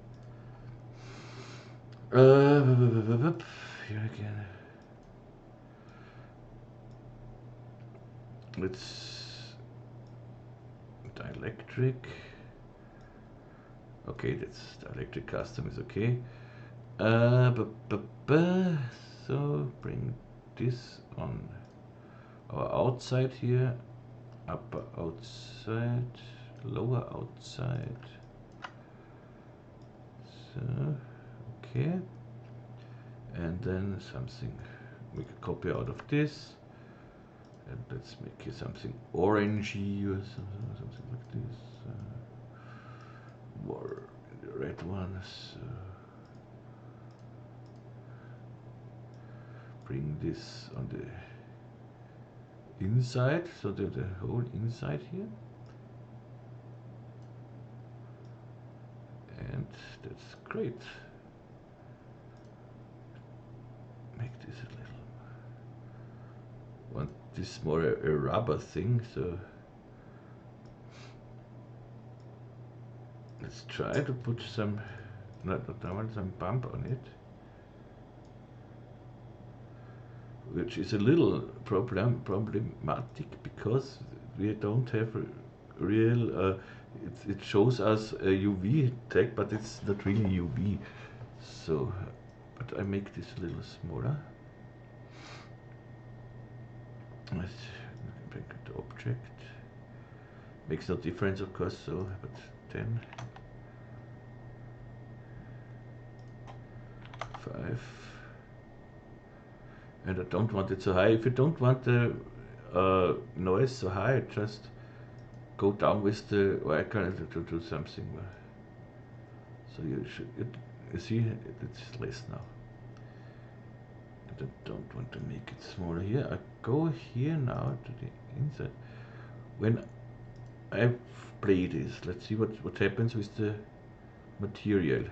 Here again. Let's dielectric. Okay, that's dielectric custom is okay. So bring this on our outside here, upper outside, lower outside. So okay, and then something make a copy out of this, and let's make it something orangey or something like this. More the red ones. Bring this on the inside, so that the whole inside here, and that's great. Make this a little. Want this more a rubber thing, so let's try to put some, some bump on it, which is a little problematic because we don't have a real. It shows us a UV tag, but it's not really UV. So, but I make this a little smaller. Let's bring the object. Makes no difference, of course. So, but 10, 5. And I don't want it so high. If you don't want the noise so high, just go down with the icon to do something. So you see it's less now. And I don't want to make it smaller here. I go here now to the inside. When I play this, let's see what happens with the material.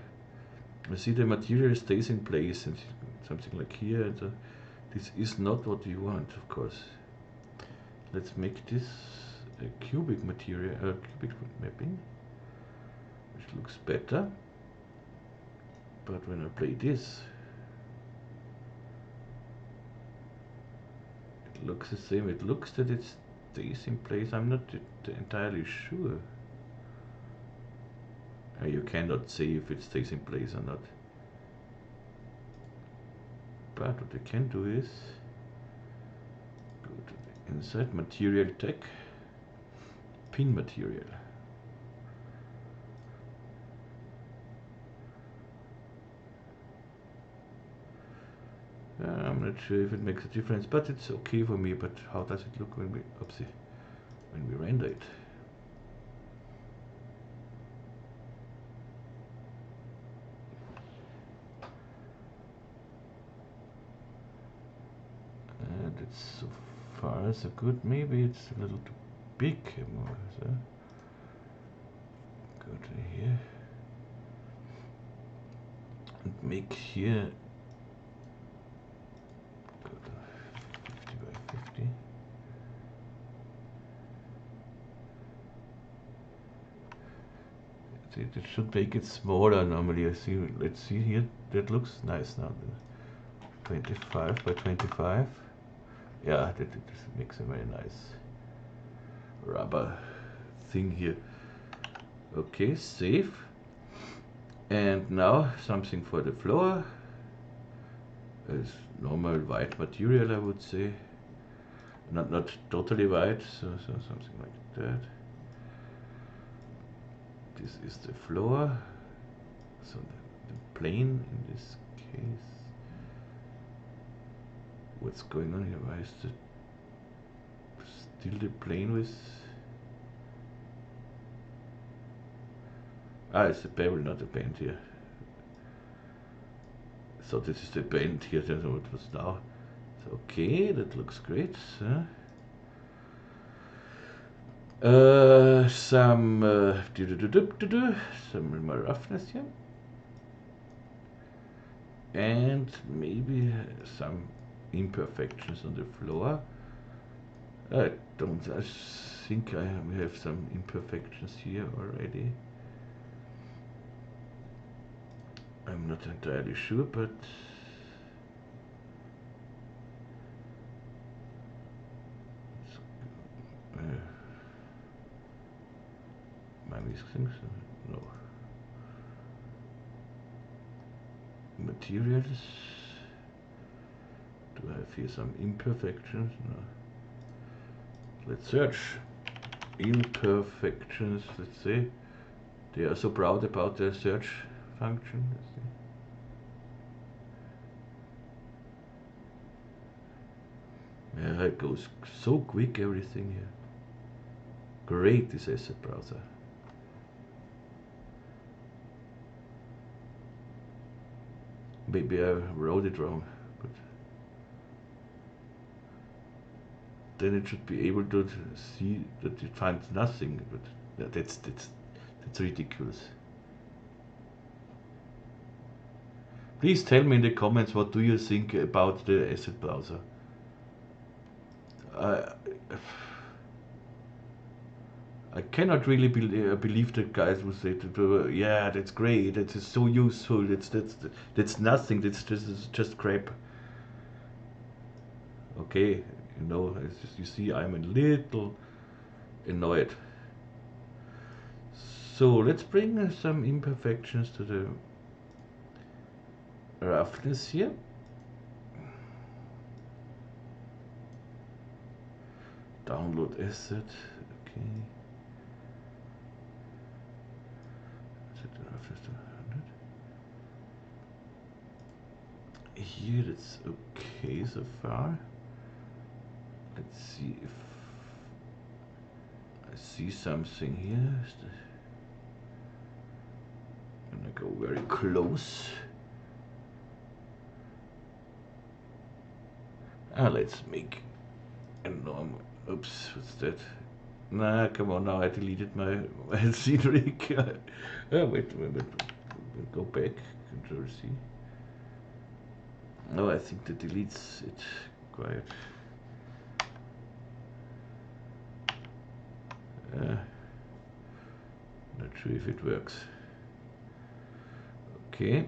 You see the material stays in place and something like here. And this is not what you want, of course. Let's make this a cubic material, cubic mapping, which looks better. But when I play this, it looks the same. It looks that it stays in place. I'm not entirely sure. You cannot say if it stays in place or not. But what I can do is go to the inside material tag, pin material. I'm not sure if it makes a difference, but it's okay for me. But how does it look when we render it? It's so far so good. Maybe it's a little too big. So go to here and make here. Go to 50 by 50. See, it should make it smaller normally. I see. Let's see here. That looks nice now. 25 by 25. Yeah, that makes a very nice rubber thing here. Okay, save. And now something for the floor. It's normal white material, I would say. Not totally white, so something like that. This is the floor. So the plane in this case. What's going on here? Why is the still the plane with? It's the bevel, not the bend here. So this is the bend here. That's what it was now. So okay, that looks great. Some more roughness here, and maybe some imperfections on the floor. I don't. I think I have some imperfections here already. I'm not entirely sure, but am I missing? No. Materials. Do I have here some imperfections? No. Let's search. Imperfections. Let's see. They are so proud about their search function. Let's see. Yeah, it goes so quick, everything here. Great, this asset browser. Maybe I wrote it wrong, but then it should be able to see that it finds nothing. But that's ridiculous. Please tell me in the comments what do you think about the asset browser. I cannot really believe the guys who say, yeah, that's great, that is so useful, that's nothing, that's just crap. Okay, you know, as you see, I'm a little annoyed. So let's bring some imperfections to the roughness here. Download asset, okay. Here it's okay so far. Let's see if I see something here. I'm gonna go very close. Let's make a normal. Oops, what's that? Nah, come on now, I deleted my scene rig. Wait, go back, Control C. No, I think that deletes it quite. Not sure if it works. Okay,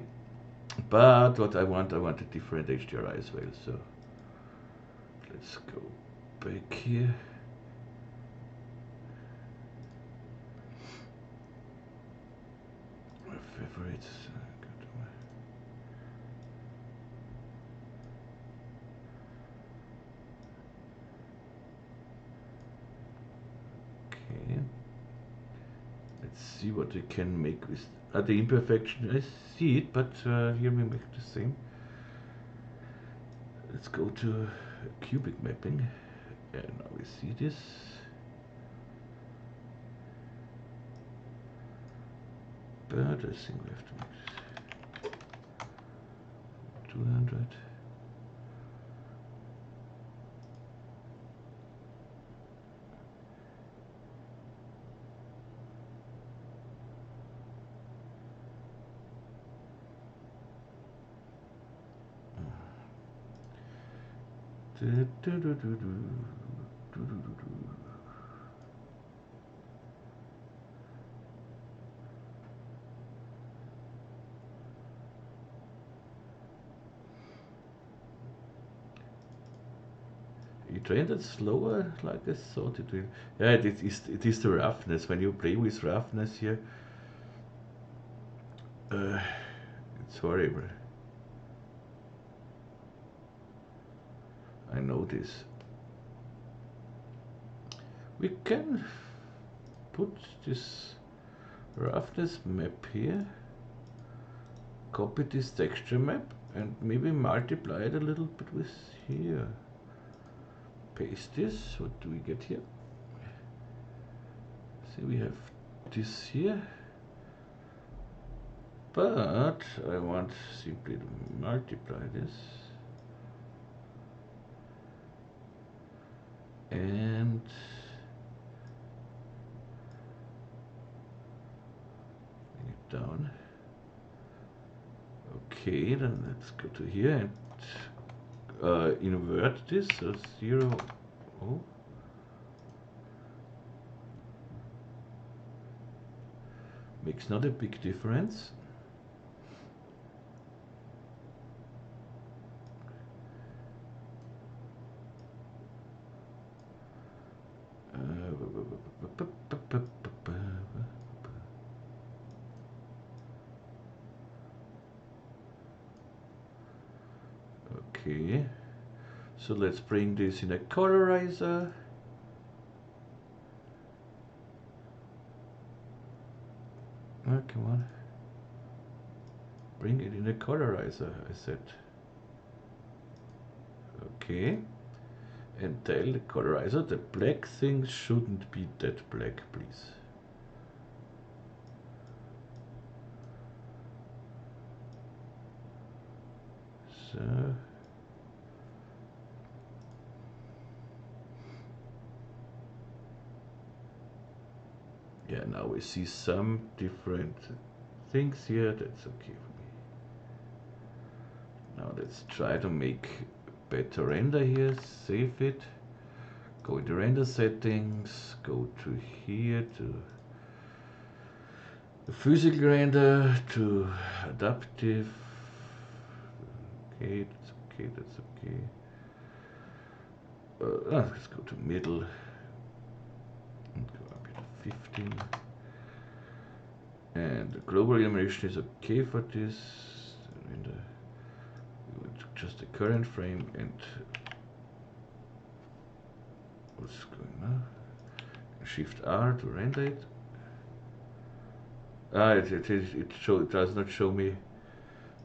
but what I want a different HDRI as well, so let's go back here. My favorites. Okay. Let's see what we can make with the imperfection. I see it, but here we make the same. Let's go to cubic mapping. And now we see this. But I think we have to make this 200. You trained it slower, like I thought it will. Yeah, it is the roughness. When you play with roughness here, it's horrible. I know this. We can put this roughness map here, copy this texture map, and maybe multiply it a little bit with here. Paste this. What do we get here? See, we have this here, but I want simply to multiply this and bring it down. Okay, then let's go to here and invert this, so 0, oh, Makes not a big difference. Okay, so let's bring this in a colorizer. Oh, come on. Bring it in a colorizer, I said. Okay. And tell the colorizer the black things shouldn't be that black, please. So. Yeah, now we see some different things here. That's okay for me. Now let's try to make better render here. Save it. Go into render settings. Go to here to the physical render, to adaptive. Okay, that's okay, that's okay. Let's go to middle and go up to 15. And the global illumination is okay for this. And we want to just the current frame and what's going on? Shift R to render it. It does not show me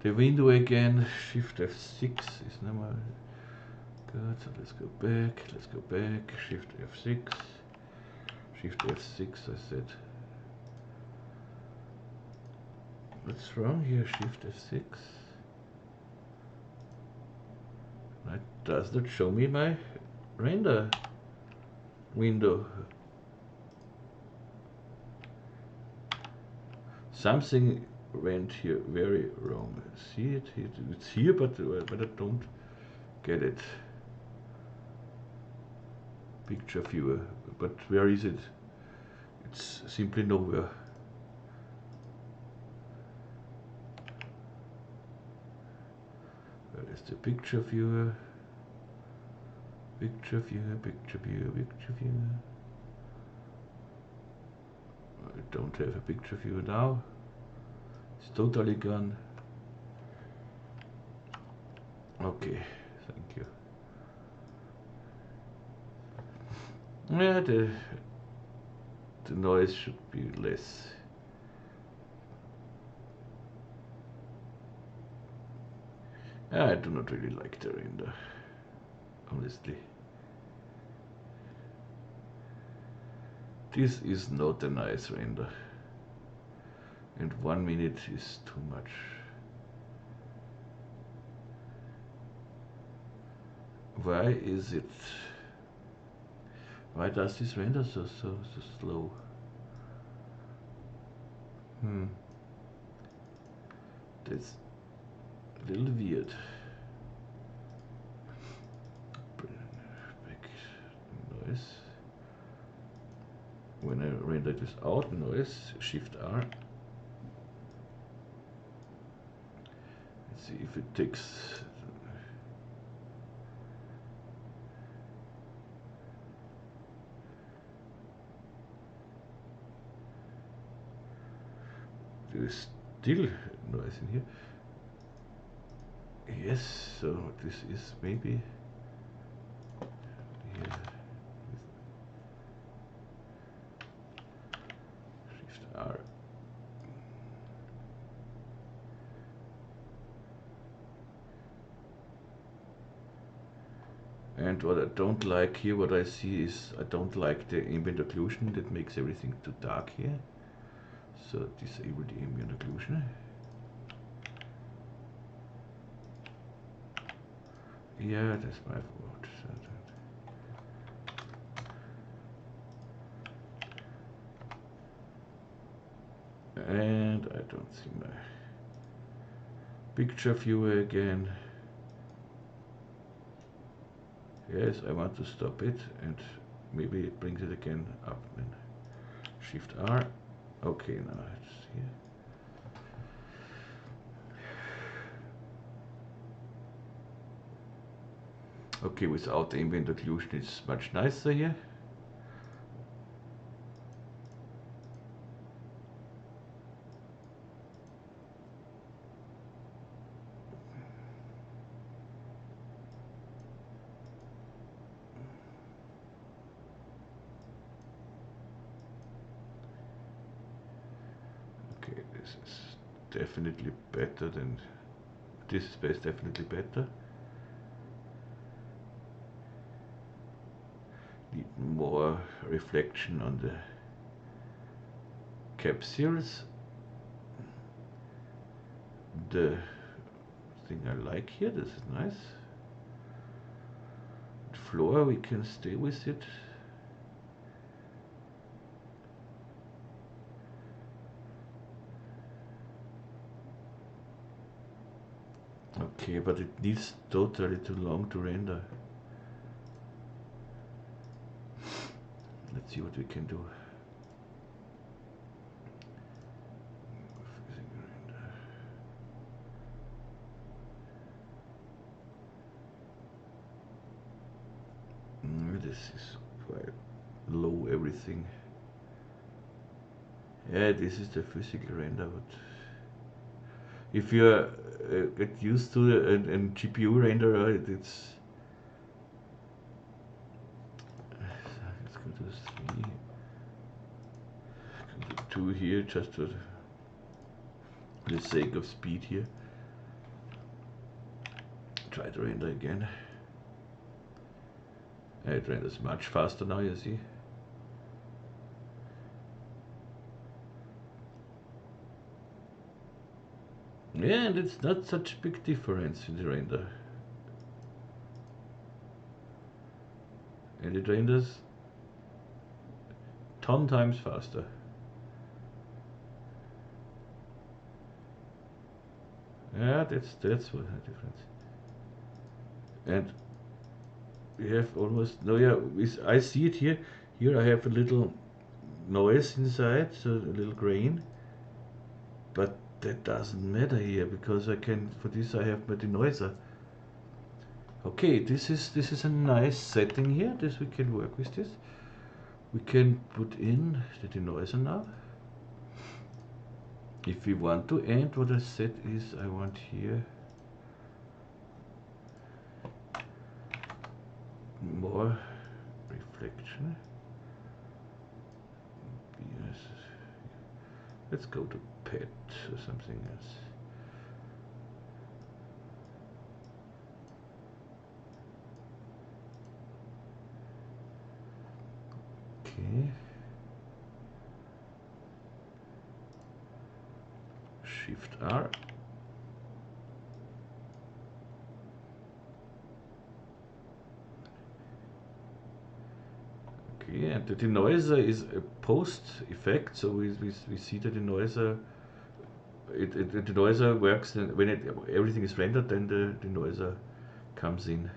the window again. Shift F6 is not more good. So let's go back. Let's go back. Shift F6. Shift F6. I said. What's wrong here? Shift F6. That does not show me my render window. Something went here very wrong. See it? It's here, but I don't get it. Picture viewer, but where is it? It's simply nowhere. Where is the picture viewer? Picture viewer, picture viewer, picture viewer. I don't have a picture viewer now. It's totally gone. Okay, thank you. Yeah, the noise should be less. I do not really like the render, honestly. This is not a nice render. And 1 minute is too much. Why is it? Why does this render so slow? That's a little weird. Back noise. When I render this out noise, Shift R. Let's see if it takes. There is still noise in here. Yes, so this is maybe here. Shift R. And what I don't like here, what I see is I don't like the ambient occlusion. That makes everything too dark here. So disable the ambient occlusion. Yeah, that's my fault. And I don't see my picture viewer again. Yes, I want to stop it and maybe it brings it again up. Then Shift R. Okay, now it's here. Okay, without ambient occlusion it's much nicer here. Okay, this is definitely better than this is definitely better. Need more reflection on the capsules. The thing I like here, this is nice. Floor, we can stay with it. Okay, but it needs totally too long to render. Let's see what we can do. This is quite low, everything. Yeah, this is the physical render, but if you get used to a GPU renderer, it's let's go to 3. Go to 2 here, just for the sake of speed here. Try to render again. It renders much faster now, you see. Yeah, and it's not such a big difference in the render. And it renders 10 times faster. Yeah, that's what the difference. And we have almost no, yeah. I see it here. Here I have a little noise inside, so a little grain. But that doesn't matter here because I can. For this I have my denoiser. Okay, this is a nice setting here. This we can work with this. We can put in the denoiser now. If we want to, and what I said is I want here more reflection. Yes. Let's go to pet or something else. Okay. Shift R. Okay, and the denoiser is a post effect, so we see the denoiser. The denoiser works when everything is rendered, then the denoiser comes in.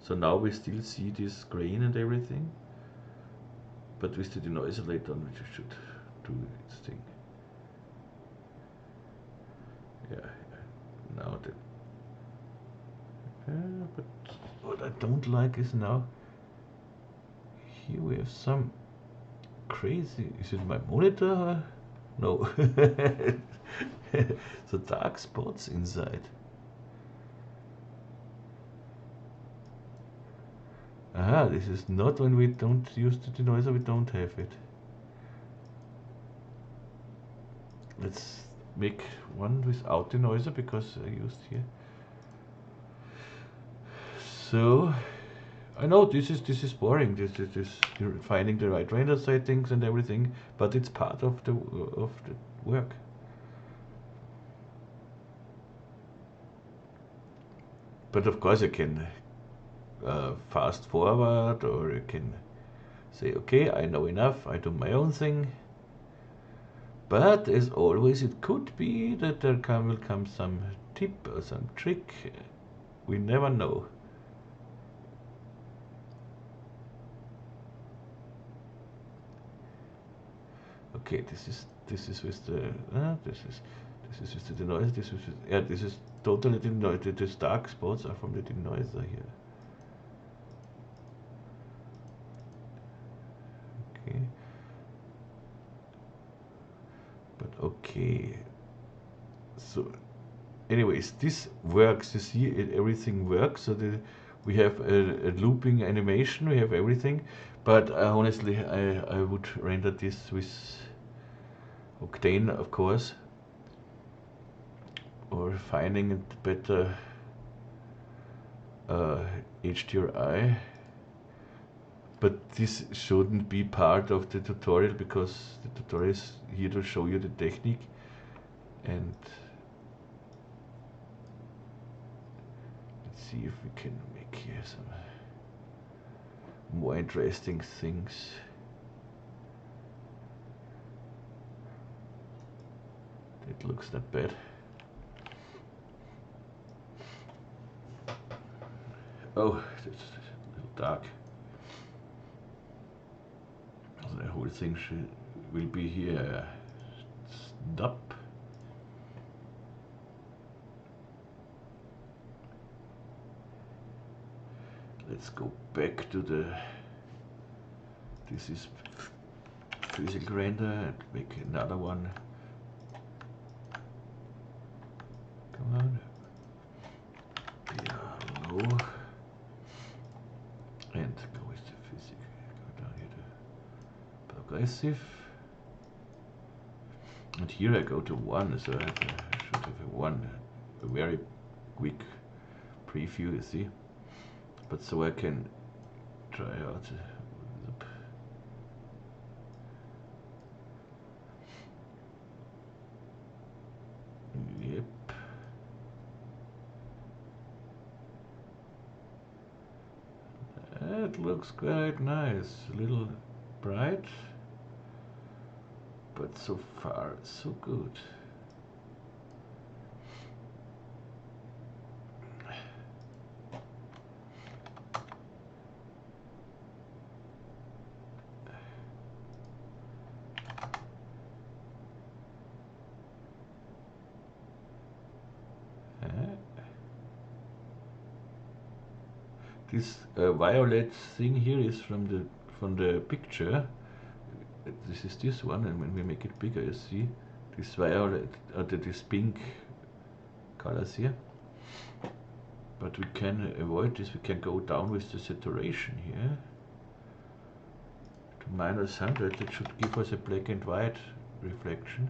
So now we still see this grain and everything, but with the denoiser later on, we should do its thing. Yeah, now that. But what I don't like is now. Here we have some crazy. Is it my monitor? No. The dark spots inside. Aha, this is not when we don't use the denoiser, we don't have it. Let's make one without denoiser because I used here. So I know this is boring. This you're finding the right render settings and everything, but it's part of the work. But of course I can fast forward, or you can say, okay, I know enough, I do my own thing. But as always, it could be that there will come some tip or some trick. We never know. Okay, this is with the this is with the denoiser. This is with, yeah, this is totally the denoiser. The dark spots are from the denoiser here. Okay, but okay. So, anyways, this works. You see, everything works. So we have a looping animation. We have everything. But honestly, I would render this with Octane, of course, or finding it better HDRI. But this shouldn't be part of the tutorial because the tutorial is here to show you the technique. And let's see if we can make here some more interesting things. It looks not bad. Oh, that's a little dark. The whole thing will be here. Stop. Let's go back to the. This is physical render and make another one. Come on. Low. And go with the physical. Go down here to progressive. And here I go to 1, so I should have a very quick preview, you see. But so I can try out. Yep. It looks quite nice. A little bright, but so far so good. This violet thing here is from the picture. This is this one, and when we make it bigger, you see this violet, this pink colors here. But we can avoid this. We can go down with the saturation here to -100. That should give us a black and white reflection.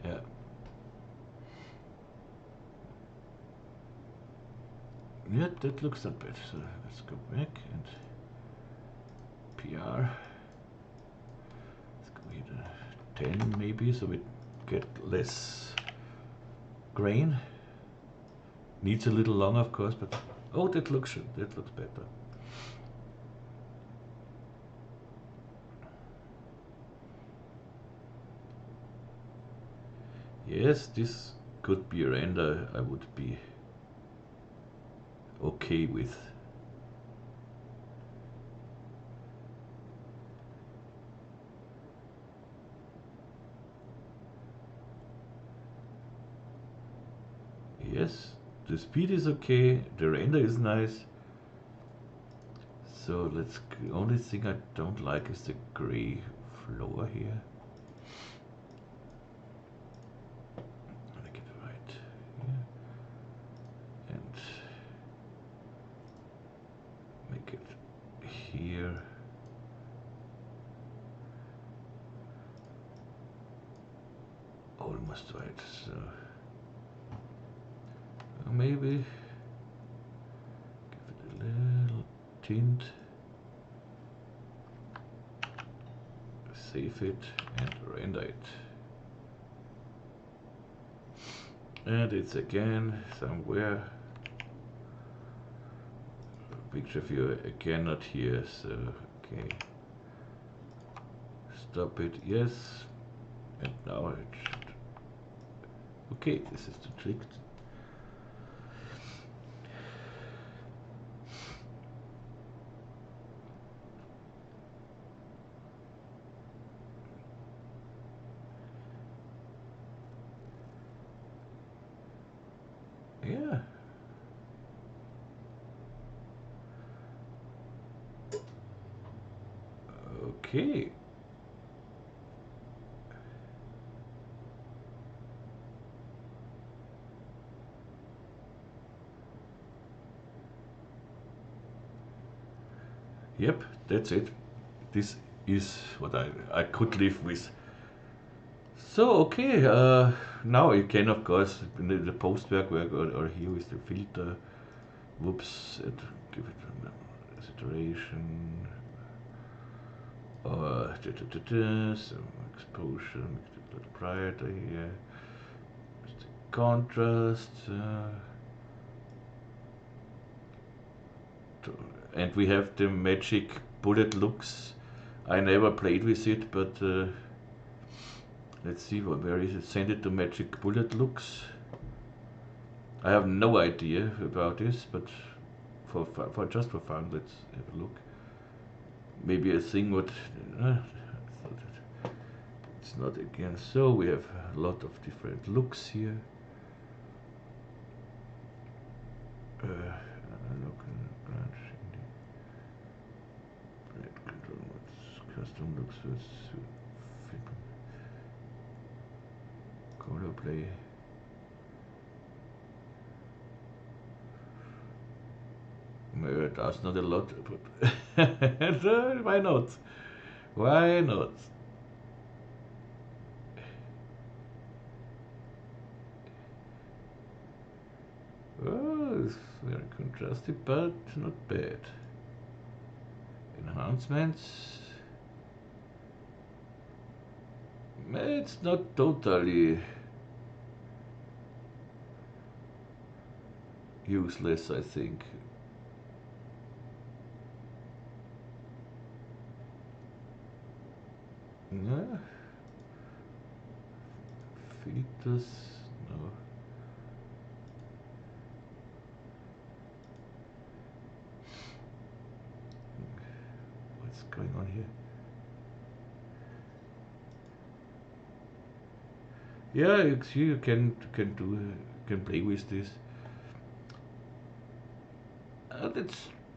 Yeah. Yeah, that looks not bad. So let's go back and PR. Let's go here to 10 maybe, so we get less grain. Needs a little longer, of course, but oh, that looks better. Yes, this could be a render I would be okay with. Yes, the speed is okay, the render is nice. So let's. The only thing I don't like is the gray floor here. Make it right here and make it here. Almost right. So maybe give it a little tint. Save it and render it. And it's again somewhere. Picture view again not here, so okay. Stop it, yes. And now it should. Okay, this is the trick. Yeah. Okay. Yep, that's it. This is what I could live with. So, okay, now you can, of course, in the post-work or here with the filter, whoops, and give it a saturation, or some exposure, make it a little brighter here, just the contrast, and we have the magic bullet looks. I never played with it, but let's see where is it. Send it to magic bullet looks. I have no idea about this, but for just for fun, let's have a look. Maybe a thing would. It's not again. So we have a lot of different looks here. Custom looks with color play. That's not a lot, but why not? Why not? Oh, it's very contrasty, but not bad. Enhancements. It's not totally useless, I think. Yeah. Filters, no. What's going on here? Yeah, you see, you can play with this.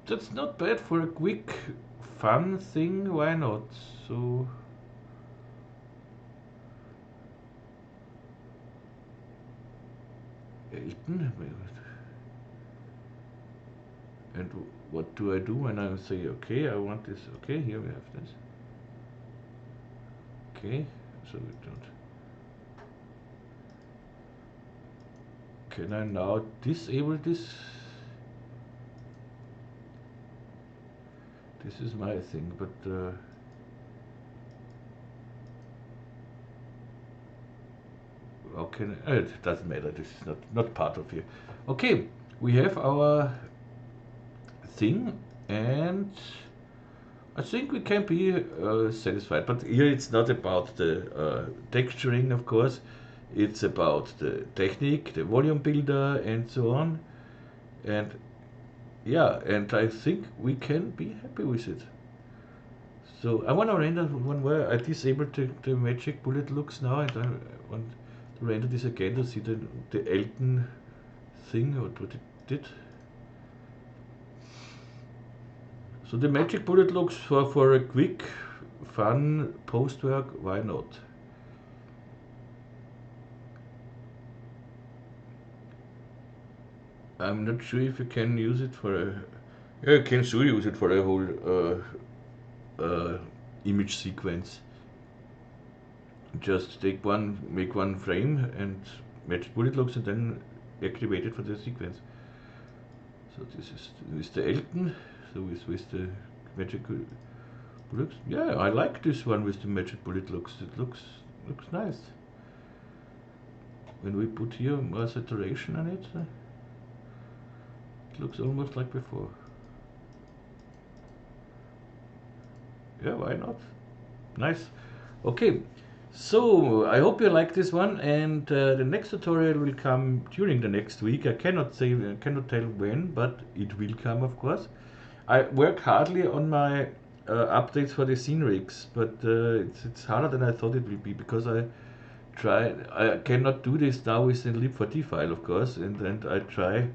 That's not bad for a quick, fun thing. Why not? So. Elton? And what do I do when I say, okay, I want this? Okay, here we have this. Okay, so we don't. Can I now disable this? This is my thing, but how can I? It doesn't matter. This is not part of here. Okay, we have our thing, and I think we can be satisfied. But here it's not about the texturing, of course. It's about the technique, the volume builder, and so on. And yeah, and I think we can be happy with it. So I want to render one where I disabled the magic bullet looks now, and I want to render this again to see the Elton thing, or what it did. So the magic bullet looks for a quick, fun post work, why not? I'm not sure if you can use it for a. Yeah, you can sure use it for a whole image sequence. Just make one frame and match bullet looks, and then activate it for the sequence. So this is with the Elton. So with the magic bullets. Yeah, I like this one with the magic bullet looks. It looks nice. When we put here more saturation on it, it looks almost like before. Yeah, why not? Nice. Okay, so I hope you like this one, and the next tutorial will come during the next week. I cannot tell when, but it will come, of course. I work hardly on my updates for the scene rigs, but it's harder than I thought it will be, because I try. I cannot do this now with the lib4d file, of course, and I try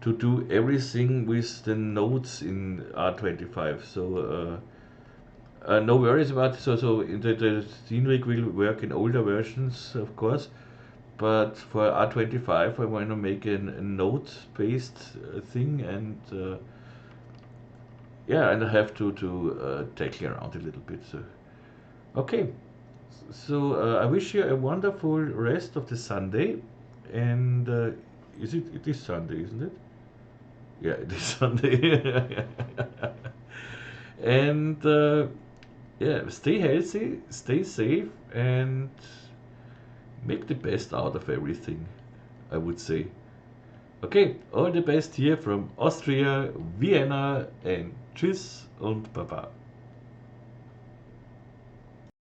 to do everything with the nodes in R25. So no worries about it. So the Scene Rig will work in older versions, of course, but for R25 I want to make a node-based thing, and yeah, and I have to tackle around a little bit. So okay, so I wish you a wonderful rest of the Sunday, and it is Sunday, isn't it? Yeah, it is Sunday. And yeah, stay healthy, stay safe, and make the best out of everything, I would say. Okay, all the best here from Austria, Vienna, and tschüss und baba.